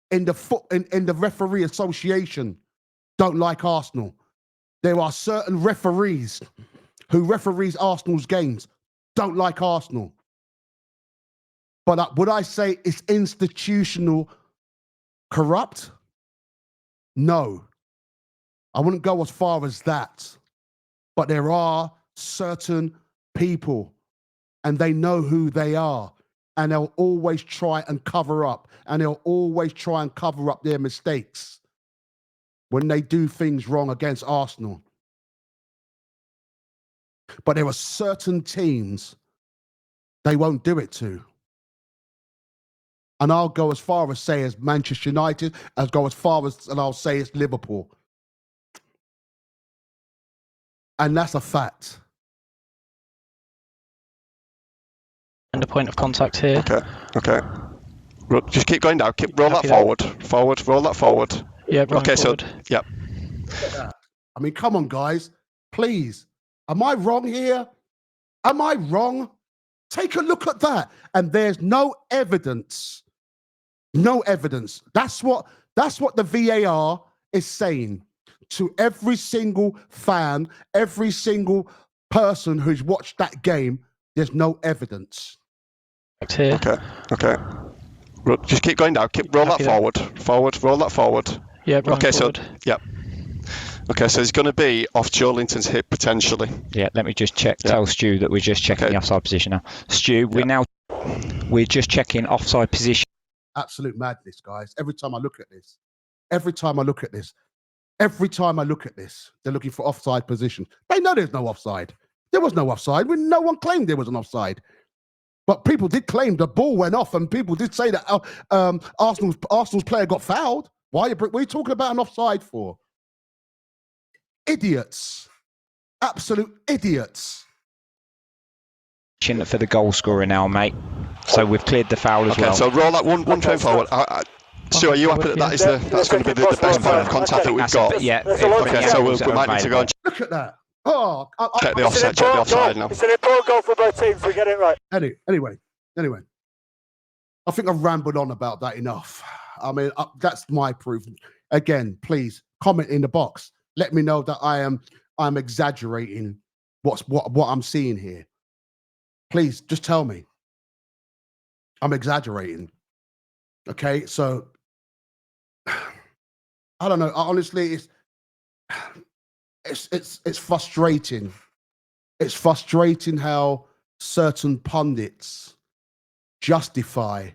in the referee association don't like Arsenal. There are certain referees who referees Arsenal's games don't like Arsenal. But would I say it's institutional corrupt? No. I wouldn't go as far as that. But there are certain people and they know who they are. And they'll always try and cover up. And they'll always try and cover up their mistakes when they do things wrong against Arsenal. But there are certain teams they won't do it to. And I'll go as far as say as Manchester United, and I'll say it's Liverpool. And that's a fact. the point of contact here. Okay. Just keep going down. Roll that forward. Roll that forward. Yeah, okay, forward. So, yeah. I mean, come on, guys. Please. Am I wrong here? Am I wrong? Take a look at that. And there's no evidence. No evidence. That's what the VAR is saying to every single fan, every single person who's watched that game. There's no evidence. Here. Okay. Just keep going down. Roll that forward. Roll that forward. Yeah. Okay. Forward. So yeah. Okay. So it's going to be off Joe Linton's hip potentially. Yeah. Let me just check. Tell Stu that we're just checking the offside position now. Stu, we're just checking offside position. Absolute madness, guys. Every time I look at this, they're looking for offside position. They know there's no offside. There was no offside. No one claimed there was an offside. But people did claim the ball went off, and people did say that Arsenal's player got fouled. What are you talking about an offside for? Idiots. Absolute idiots. For the goal scorer now, mate. So we've cleared the foul as well. Okay, so roll that one frame forward. Stu, are you happy that's going to be the best point of contact that we've got? Yeah. Okay, so we might need to go and look at that. Oh, check the offside now. It's an important goal for both teams. We get it right. Anyway, I think I've rambled on about that enough. I mean, that's my proof. Again, please comment in the box. Let me know that I'm exaggerating what I'm seeing here. Please just tell me I'm exaggerating. Okay, so I don't know. Honestly, it's frustrating. It's frustrating how certain pundits justify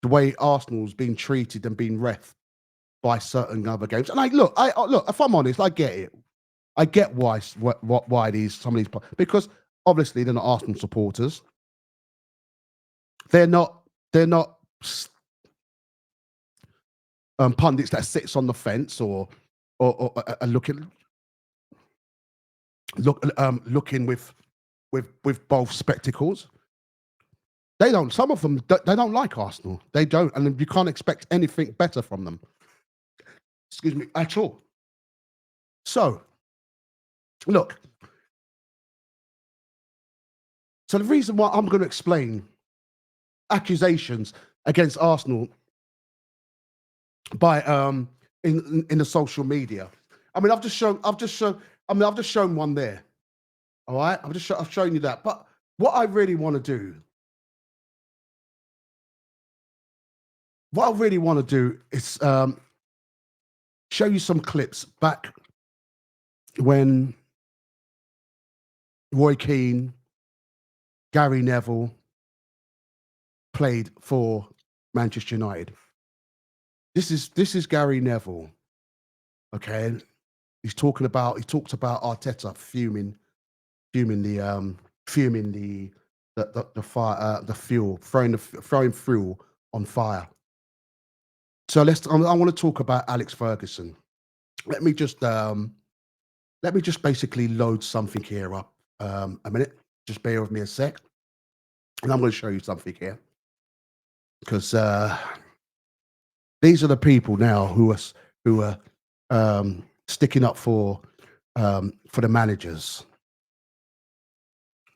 the way Arsenal's been treated and been reffed by certain other games. And look, if I'm honest, I get it. I get why some of these, because obviously they're not Arsenal supporters. They're not pundits that sits on the fence or looking with both spectacles. They don't. Some of them they don't like Arsenal. They don't, and you can't expect anything better from them. Excuse me, at all. So, look. So the reason why I'm going to explain accusations against Arsenal by in the social media. I mean, I've just shown one there. All right, I've shown you that. But what I really want to do, is show you some clips back when Roy Keane, Gary Neville played for Manchester United. This is Gary Neville. Okay, he talked about Arteta fuming the fire, the fuel, throwing fuel on fire. So I want to talk about Alex Ferguson. Let me just basically load something here up. A minute. Just bear with me a sec, and I'm going to show you something here, because these are the people now who are sticking up for the managers.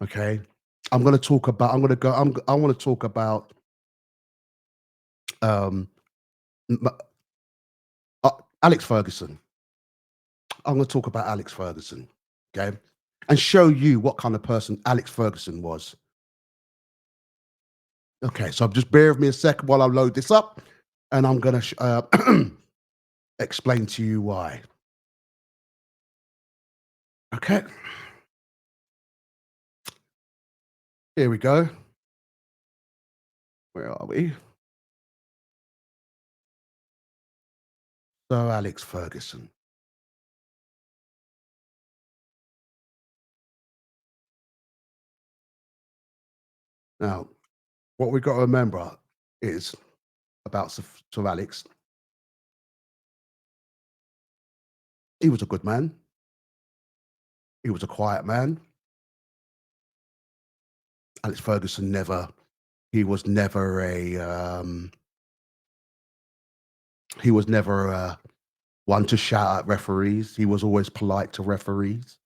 Okay, I want to talk about Alex Ferguson. I'm going to talk about Alex Ferguson. Okay. And show you what kind of person Alex Ferguson was. Okay, so just bear with me a second while I load this up, and I'm going to explain to you why. Okay. Here we go. Where are we? So, Alex Ferguson. Now, what we've got to remember is about Sir Alex. He was a good man. He was a quiet man. Alex Ferguson he was never one to shout at referees. He was always polite to referees.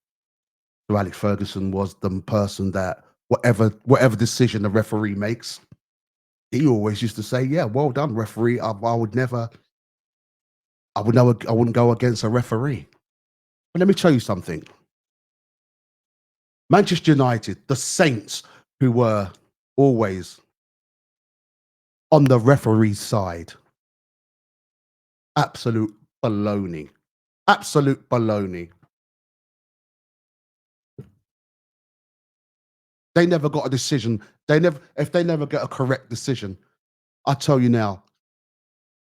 So Alex Ferguson was the person that whatever decision the referee makes, he always used to say, "Yeah, well done, referee. I wouldn't go against a referee." But let me tell you something. Manchester United, the Saints, who were always on the referee's side, absolute baloney. Absolute baloney. They never got a decision. If they never get a correct decision, I tell you now,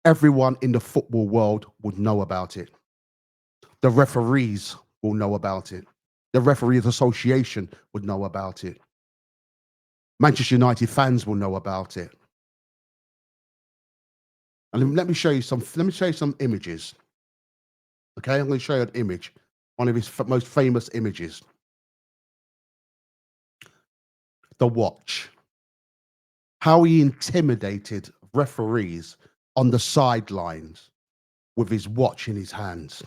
everyone in the football world would know about it. The referees will know about it. The Referees Association would know about it. Manchester United fans will know about it. And let me show you some images. Okay, I'm going to show you an image, one of his most famous images. The watch. How he intimidated referees on the sidelines with his watch in his hands,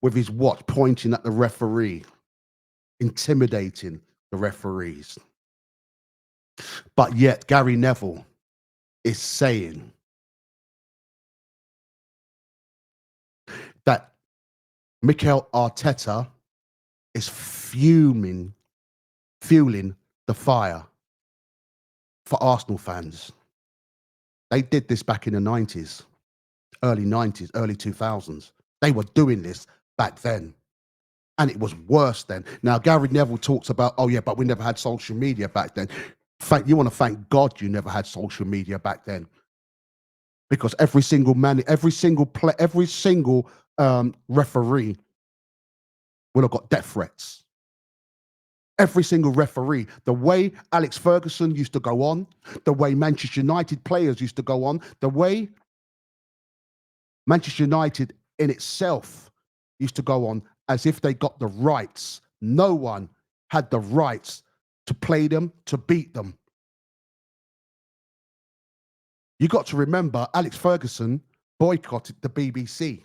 with his watch pointing at the referee, intimidating the referees. But yet Gary Neville is saying that Mikel Arteta is fueling the fire for Arsenal fans. They did this back in the 90s, early 2000s. They were doing this back then. And it was worse then. Now, Gary Neville talks about, oh yeah, but we never had social media back then. You want to thank God you never had social media back then. Because every single referee would have got death threats. Every single referee, the way Alex Ferguson used to go on, the way Manchester United players used to go on, the way Manchester United in itself used to go on as if they got the rights. No one had the rights to play them, to beat them. You got to remember, Alex Ferguson boycotted the BBC.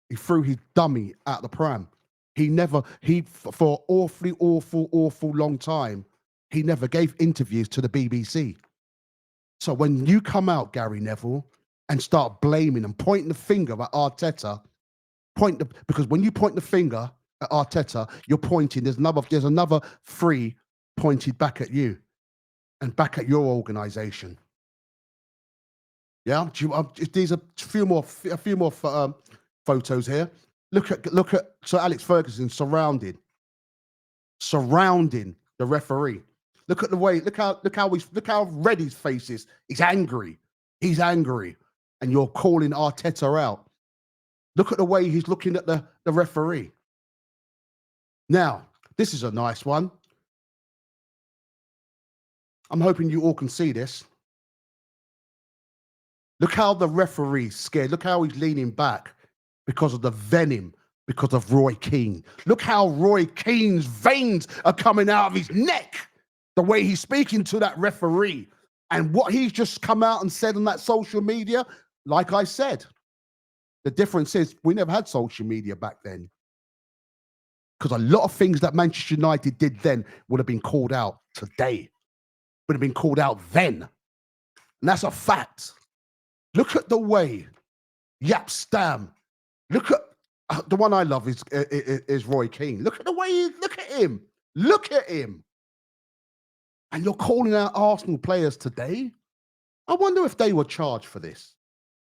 He threw his dummy out the pram. For awful long time, he never gave interviews to the BBC. So when you come out, Gary Neville, and start blaming and pointing the finger at Arteta, because when you point the finger at Arteta, you're pointing, there's another three pointed back at you and back at your organization. Yeah, these are a few more photos here. Look at Sir Alex Ferguson surrounding the referee. Look at the way. Look how red his face is. He's angry. He's angry, and you're calling Arteta out. Look at the way he's looking at the referee. Now, this is a nice one. I'm hoping you all can see this. Look how the referee's scared. Look how he's leaning back because of the venom, because of Roy Keane. Look how Roy Keane's veins are coming out of his neck, the way he's speaking to that referee. And what he's just come out and said on that social media, like I said, the difference is we never had social media back then. Because a lot of things that Manchester United did then would have been called out today, would have been called out then. And that's a fact. Look at the way Jaap Stam, look at the one I love is Roy Keane. Look at the way look at him. And you're calling out Arsenal players today? I wonder if they were charged for this.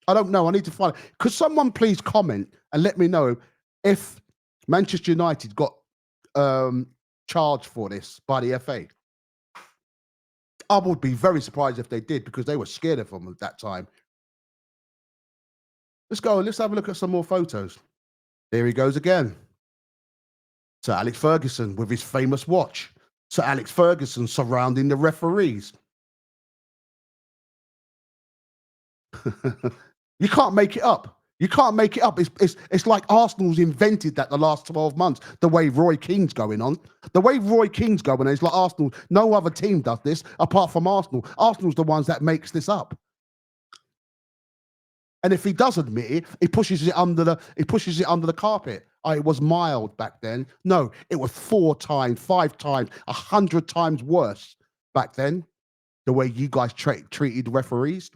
I don't know. I need to find it. Could someone please comment and let me know if Manchester United got charged for this by the FA? I would be very surprised if they did, because they were scared of them at that time. Let's go. Let's have a look at some more photos. There he goes again. Sir Alex Ferguson with his famous watch. Sir Alex Ferguson surrounding the referees. You can't make it up. You can't make it up. It's like Arsenal's invented that the last 12 months, the way Roy Keane's going on. The way Roy Keane's going on is like Arsenal. No other team does this apart from Arsenal. Arsenal's the ones that makes this up. And if he does admit it, he pushes it under the carpet. Oh, it was mild back then. No, it was 4 times, 5 times, 100 times worse back then, the way you guys treated referees.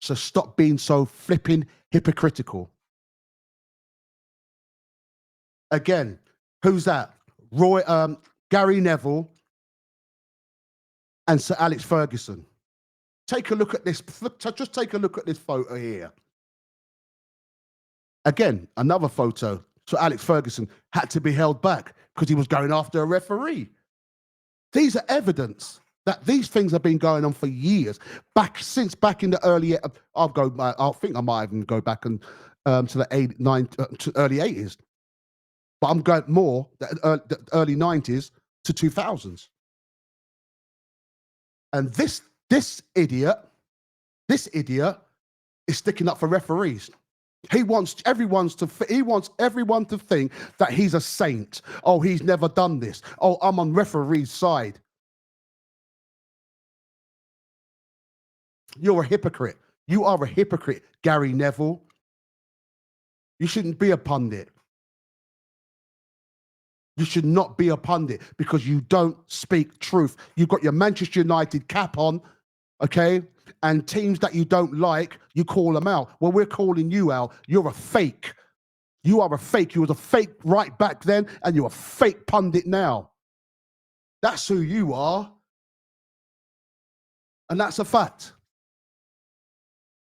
So stop being so flipping hypocritical. Again, who's that? Gary Neville and Sir Alex Ferguson. Take a look at this. Just take a look at this photo here. Again, another photo. So Alex Ferguson had to be held back because he was going after a referee. These are evidence that these things have been going on for years. Since back in the early, I think I might even go back and to the early 80s. But I'm going more the early 90s to 2000s. And this idiot is sticking up for referees. He wants everyone to think that he's a saint. Oh, he's never done this. Oh, I'm on referee's side. You're a hypocrite. You are a hypocrite, Gary Neville. You shouldn't be a pundit. You should not be a pundit because you don't speak truth. You've got your Manchester United cap on, okay? And teams that you don't like, you call them out. Well, we're calling you out. You're a fake. You are a fake. You was a fake right back then, and you're a fake pundit now. That's who you are. And that's a fact.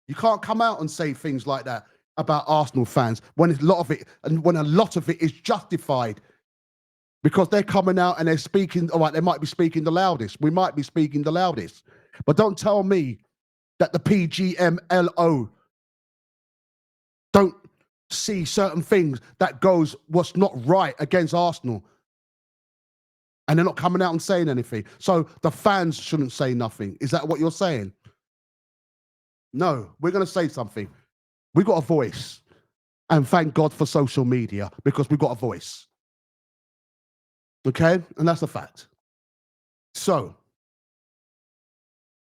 You can't come out and say things like that about Arsenal fans when a lot of it is justified. Because they're coming out and they're speaking, all right, they might be speaking the loudest. We might be speaking the loudest. But don't tell me that the PGMLO don't see certain things that goes what's not right against Arsenal. And they're not coming out and saying anything. So the fans shouldn't say nothing. Is that what you're saying? No, we're going to say something. We got a voice. And thank God for social media, because we've got a voice. Okay? And that's a fact. So,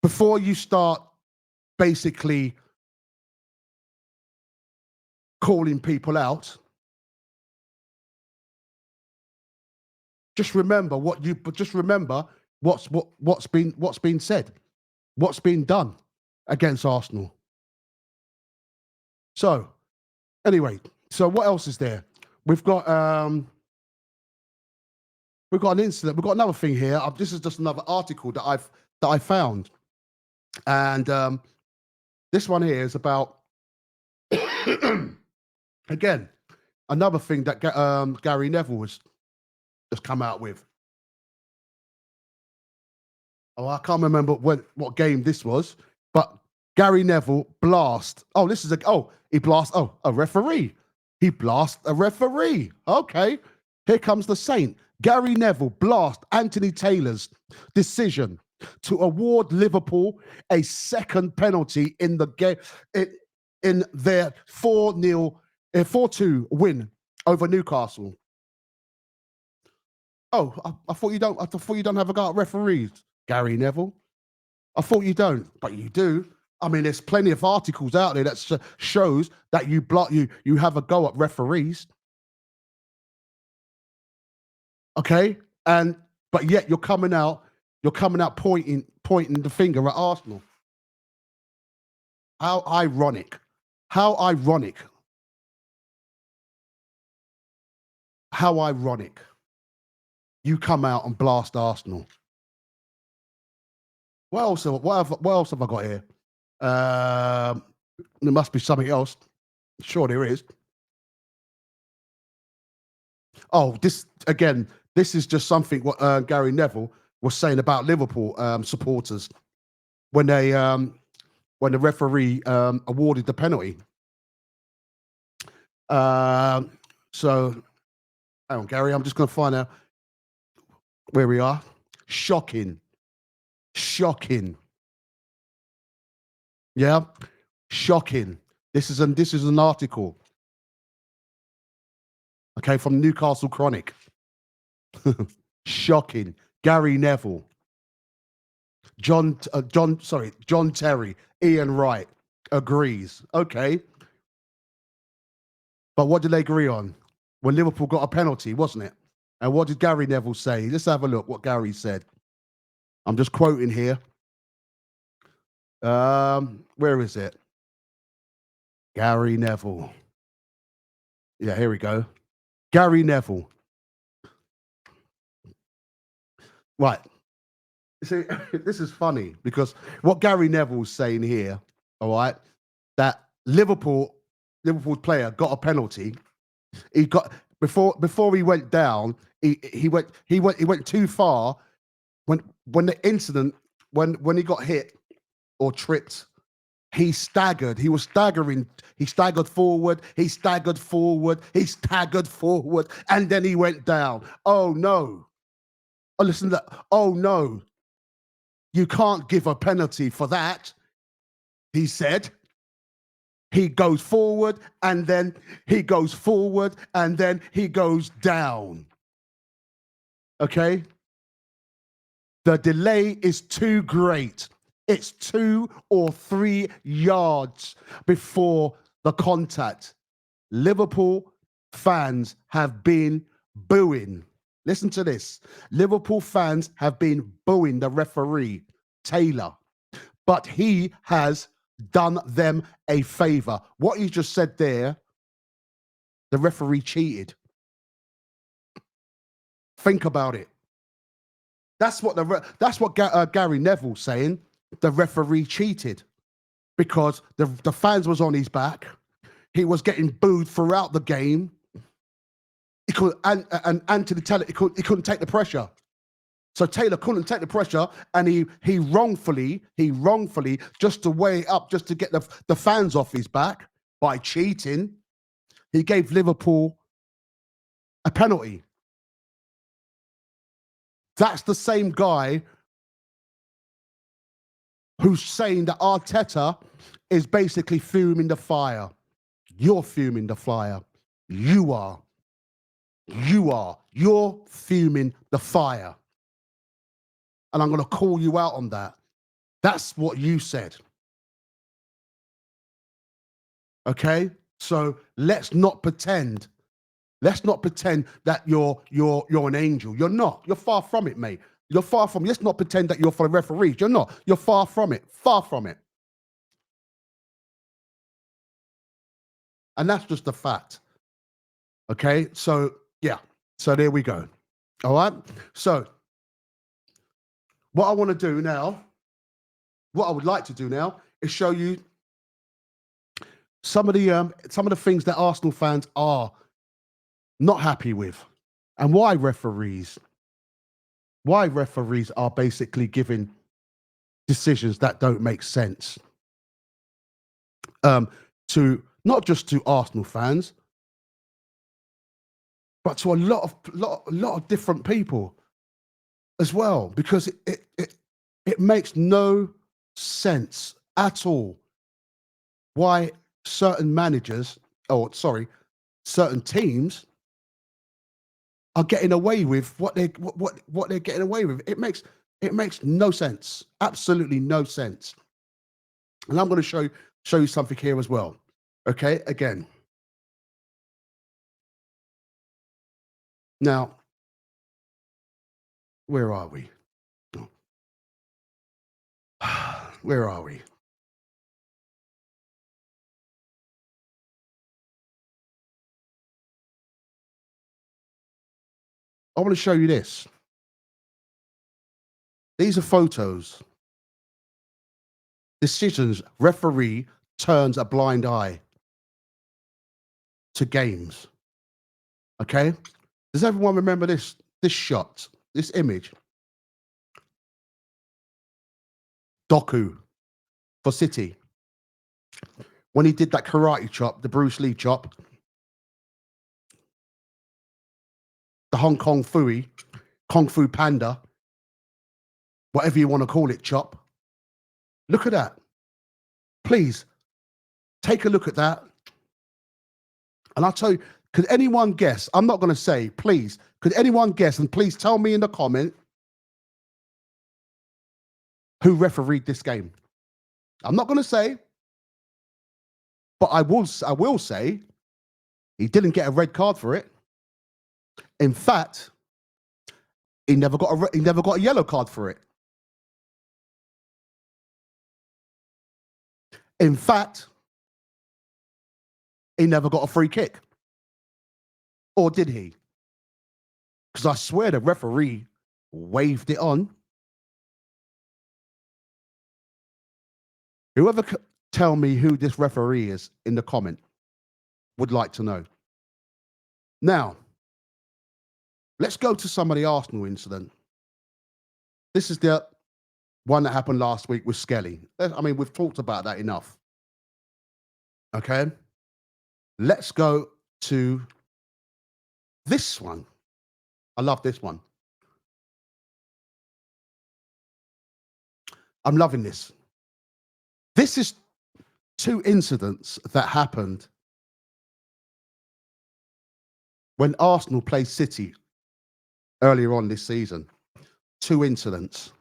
before you start basically calling people out, just remember what's been said, what's been done against Arsenal. So, anyway, so what else is there? We've got an incident. We've got another thing here. This is just another article that I found, and this one here is about again another thing that Gary Neville has just come out with. Oh, I can't remember what game this was, but Gary Neville blast. Oh, this is a referee. He blast a referee. Okay, here comes the saint. Gary Neville blast Anthony Taylor's decision to award Liverpool a second penalty in the game in their 4-2 win over Newcastle. Oh, I thought you don't have a go at referees, Gary Neville. I thought you don't, but you do. I mean, there's plenty of articles out there that shows that you have a go at referees. Okay, but yet you're coming out pointing the finger at Arsenal. How ironic. How ironic. How ironic. You come out and blast Arsenal. What else have I got here? There must be something else. Sure there is. Oh, this is just something what Gary Neville was saying about Liverpool supporters when the referee awarded the penalty. So, hang on, Gary, I'm just going to find out where we are. Shocking. Yeah, shocking. This is an article. Okay, from Newcastle Chronic. Shocking. Gary Neville. John Terry, Ian Wright agrees. Okay. But what did they agree on? When Liverpool got a penalty, wasn't it? And what did Gary Neville say? Let's have a look what Gary said. I'm just quoting here. Where is it? Gary Neville. Yeah, here we go. Gary Neville. Right. See, this is funny because what Gary Neville's saying here, all right, that Liverpool player got a penalty. He got before he went down. He went too far. When the incident when he got hit or tripped, he staggered. He was staggering. He staggered forward. He staggered forward. He staggered forward, and then he went down. Oh no! Oh, listen to that. Oh no! You can't give a penalty for that. He said. He goes forward, and then he goes forward, and then he goes down. Okay? The delay is too great. It's 2 or 3 yards before the contact. Liverpool fans have been booing. Listen to this. Liverpool fans have been booing the referee, Taylor, but he has done them a favor. What you just said there, the referee cheated. Think about it. That's what Gary Neville's saying. The referee cheated because the fans was on his back. He was getting booed throughout the game. And Anthony Taylor, he couldn't take the pressure. So Taylor couldn't take the pressure, and he wrongfully, just to weigh it up, just to get the fans off his back by cheating, he gave Liverpool a penalty. That's the same guy who's saying that Arteta is basically fuming the fire. You're fuming the fire. You are. You are. You're fuming the fire. And I'm going to call you out on that. That's what you said. Okay? So let's not pretend. Let's not pretend that you're an angel. You're not. You're far from it, mate. You're far from it. Let's not pretend that you're for the referees. You're not. You're far from it. Far from it. And that's just a fact. Okay? So, yeah. So there we go. All right? So, what I want to do now, what I would like to do now is show you some of the things that Arsenal fans are not happy with, and why referees are basically giving decisions that don't make sense to not just to Arsenal fans, but to a lot of different people as well, because it makes no sense at all why certain managers, certain teams are getting away with what they're getting away with. It makes no sense, absolutely no sense. And I'm going to show you something here as well. Okay, again. Now, where are we? Where are we? I want to show you this. These are photos. Decisions, referee turns a blind eye to games. Okay? Does everyone remember this shot, this image? Doku for City. When he did that karate chop, the Bruce Lee chop, the Hong Kong Fooey, Kung Fu Panda, whatever you want to call it, chop. Look at that. Please, take a look at that. And I'll tell you, could anyone guess? I'm not going to say, please. Could anyone guess? And please tell me in the comment who refereed this game. I'm not going to say, but I will say he didn't get a red card for it. In fact, he never got a yellow card for it. In fact, he never got a free kick. Or did he? Because I swear the referee waved it on. Whoever tell me who this referee is in the comment would like to know. Now, let's go to some of the Arsenal incident. This is the one that happened last week with Skelly. I mean, we've talked about that enough. Okay? Let's go to this one. I love this one. I'm loving this. This is two incidents that happened when Arsenal played City earlier on this season. Two incidents.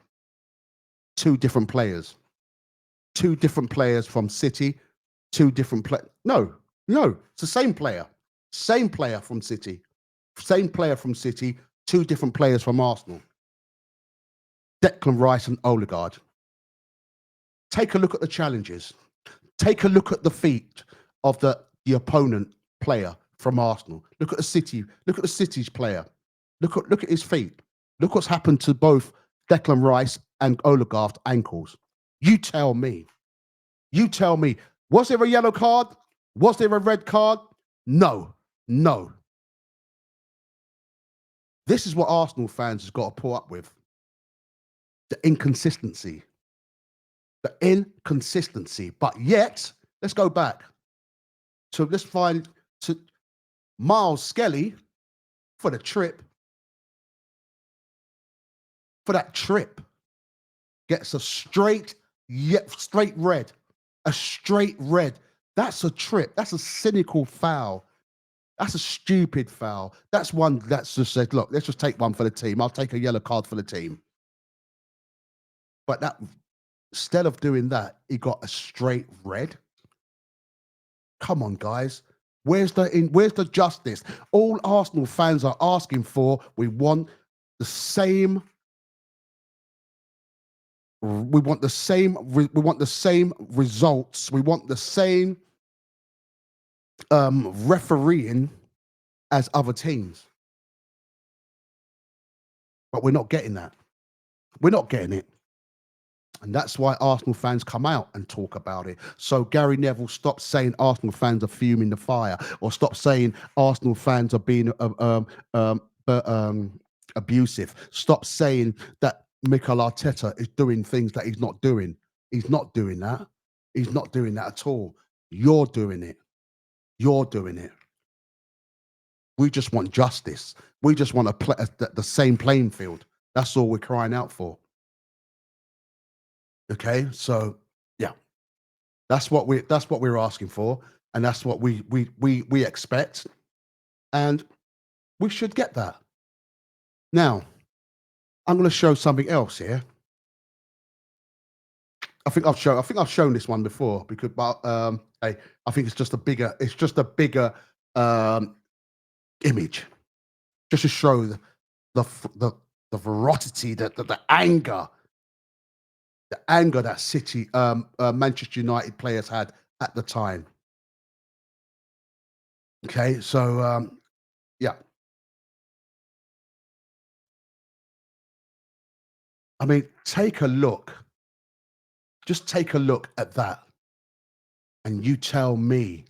Two different players. Two different players from City. Two different players. No, it's the same player. Same player from City. Same player from City. Two different players from Arsenal. Declan Rice and Odegaard. Take a look at the challenges. Take a look at the feet of the opponent player from Arsenal. Look at the City. Look at the City's player. Look at his feet. Look what's happened to both Declan Rice and Odegaard's ankles. You tell me. You tell me. Was there a yellow card? Was there a red card? No. This is what Arsenal fans have got to put up with. The inconsistency. The inconsistency. But yet, let's go back. So let's find to Miles Skelly for the trip. for that trip gets a straight red. A straight red. That's a trip. That's a cynical foul. That's a stupid foul. That's one that's just said, look, let's just take one for the team. I'll take a yellow card for the team. But that, instead of doing that, he got a straight red. Come on, guys. Where's the justice? All Arsenal fans are asking for, we want the same. We want the same results. We want the same refereeing as other teams. But we're not getting that. We're not getting it. And that's why Arsenal fans come out and talk about it. So Gary Neville, stop saying Arsenal fans are fuming the fire, or stop saying Arsenal fans are being abusive. Stop saying that Mikel Arteta is doing things that he's not doing. He's not doing that. He's not doing that at all. You're doing it. You're doing it. We just want justice. We just want to play the same playing field. That's all we're crying out for. Okay, so yeah, that's what we're asking for, and that's what we expect, and we should get that. Now, I'm going to show something else here. I think I've shown this one before because, I think it's just a bigger image, just to show the ferocity, the anger. The anger that City, Manchester United players had at the time. Okay, so yeah. I mean, take a look. Just take a look at that, and you tell me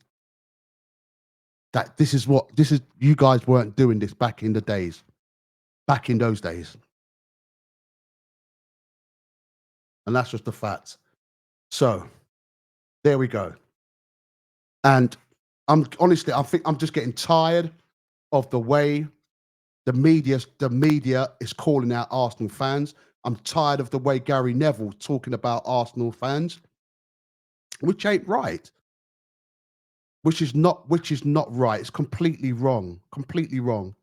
that this is you guys weren't doing this back in the days, back in those days. And that's just the fact. So there we go. And I think I'm just getting tired of the way the media is calling out Arsenal fans. I'm tired of the way Gary Neville talking about Arsenal fans, which ain't right. Which is not right. It's completely wrong. Completely wrong.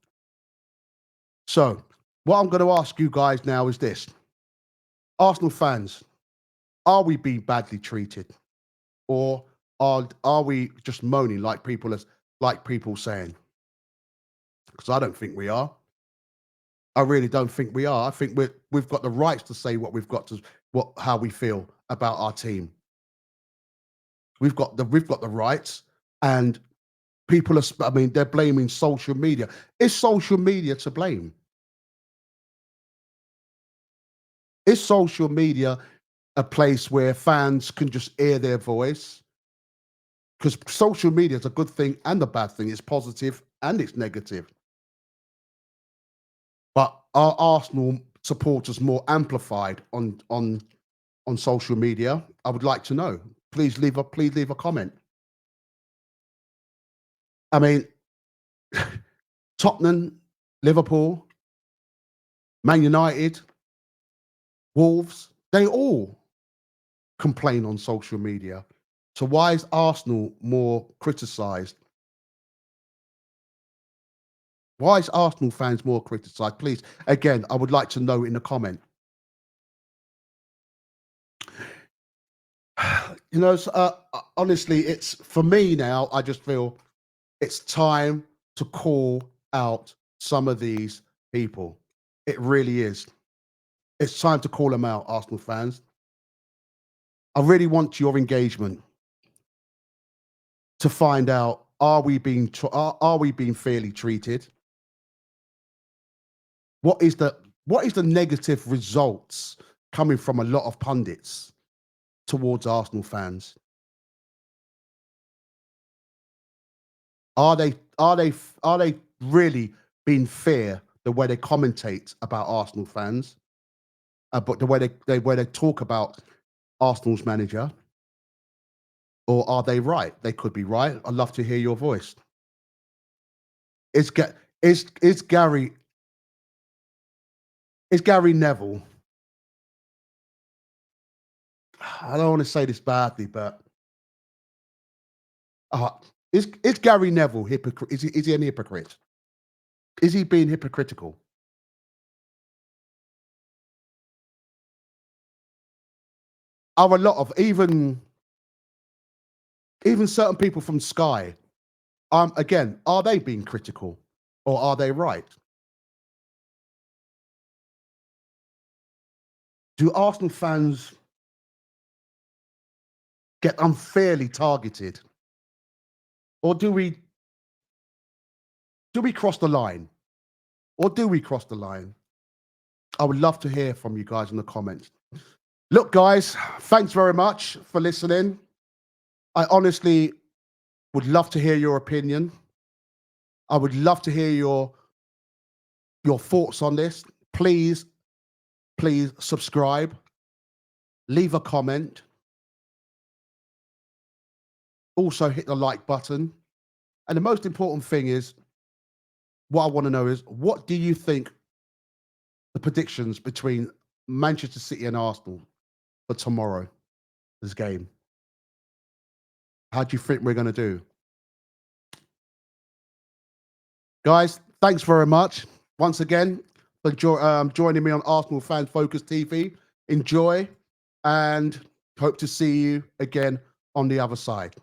So what I'm going to ask you guys now is this. Arsenal fans, are we being badly treated, or are we just moaning like people saying? Because I don't think we are. I really don't think we are. I think we've got the rights to say how we feel about our team. We've got the rights, and people are. I mean, they're blaming social media. Is social media to blame? Is social media a place where fans can just air their voice? Because social media is a good thing and a bad thing. It's positive and it's negative. But are Arsenal supporters more amplified on social media? I would like to know. Please leave a comment. I mean, Tottenham, Liverpool, Man United, Wolves, they all complain on social media. So why is Arsenal more criticised? Why is Arsenal fans more criticised? Please, again, I would like to know in the comment. You know, honestly, it's for me now, I just feel it's time to call out some of these people. It really is. It's time to call them out, Arsenal fans. I really want your engagement to find out, are we being fairly treated? What is the negative results coming from a lot of pundits towards Arsenal fans? Are they really being fair the way they commentate about Arsenal fans? But the way they talk about Arsenal's manager, or are they right? They could be right. I'd love to hear your voice. Is Gary Is Gary Neville. I don't want to say this badly, but is Gary Neville hypocrite? Is he an hypocrite? Is he being hypocritical? Are a lot of even certain people from Sky, again, are they being critical or are they right? Do Arsenal fans get unfairly targeted? Or do we cross the line? Or do we cross the line? I would love to hear from you guys in the comments. Look, guys, thanks very much for listening. I honestly would love to hear your opinion. I would love to hear your thoughts on this. Please subscribe. Leave a comment. Also hit the like button. And the most important thing is, what I want to know is, what do you think the predictions between Manchester City and Arsenal for tomorrow's game? How do you think we're going to do? Guys, thanks very much once again for joining me on Arsenal Fan Focus TV. Enjoy and hope to see you again on the other side.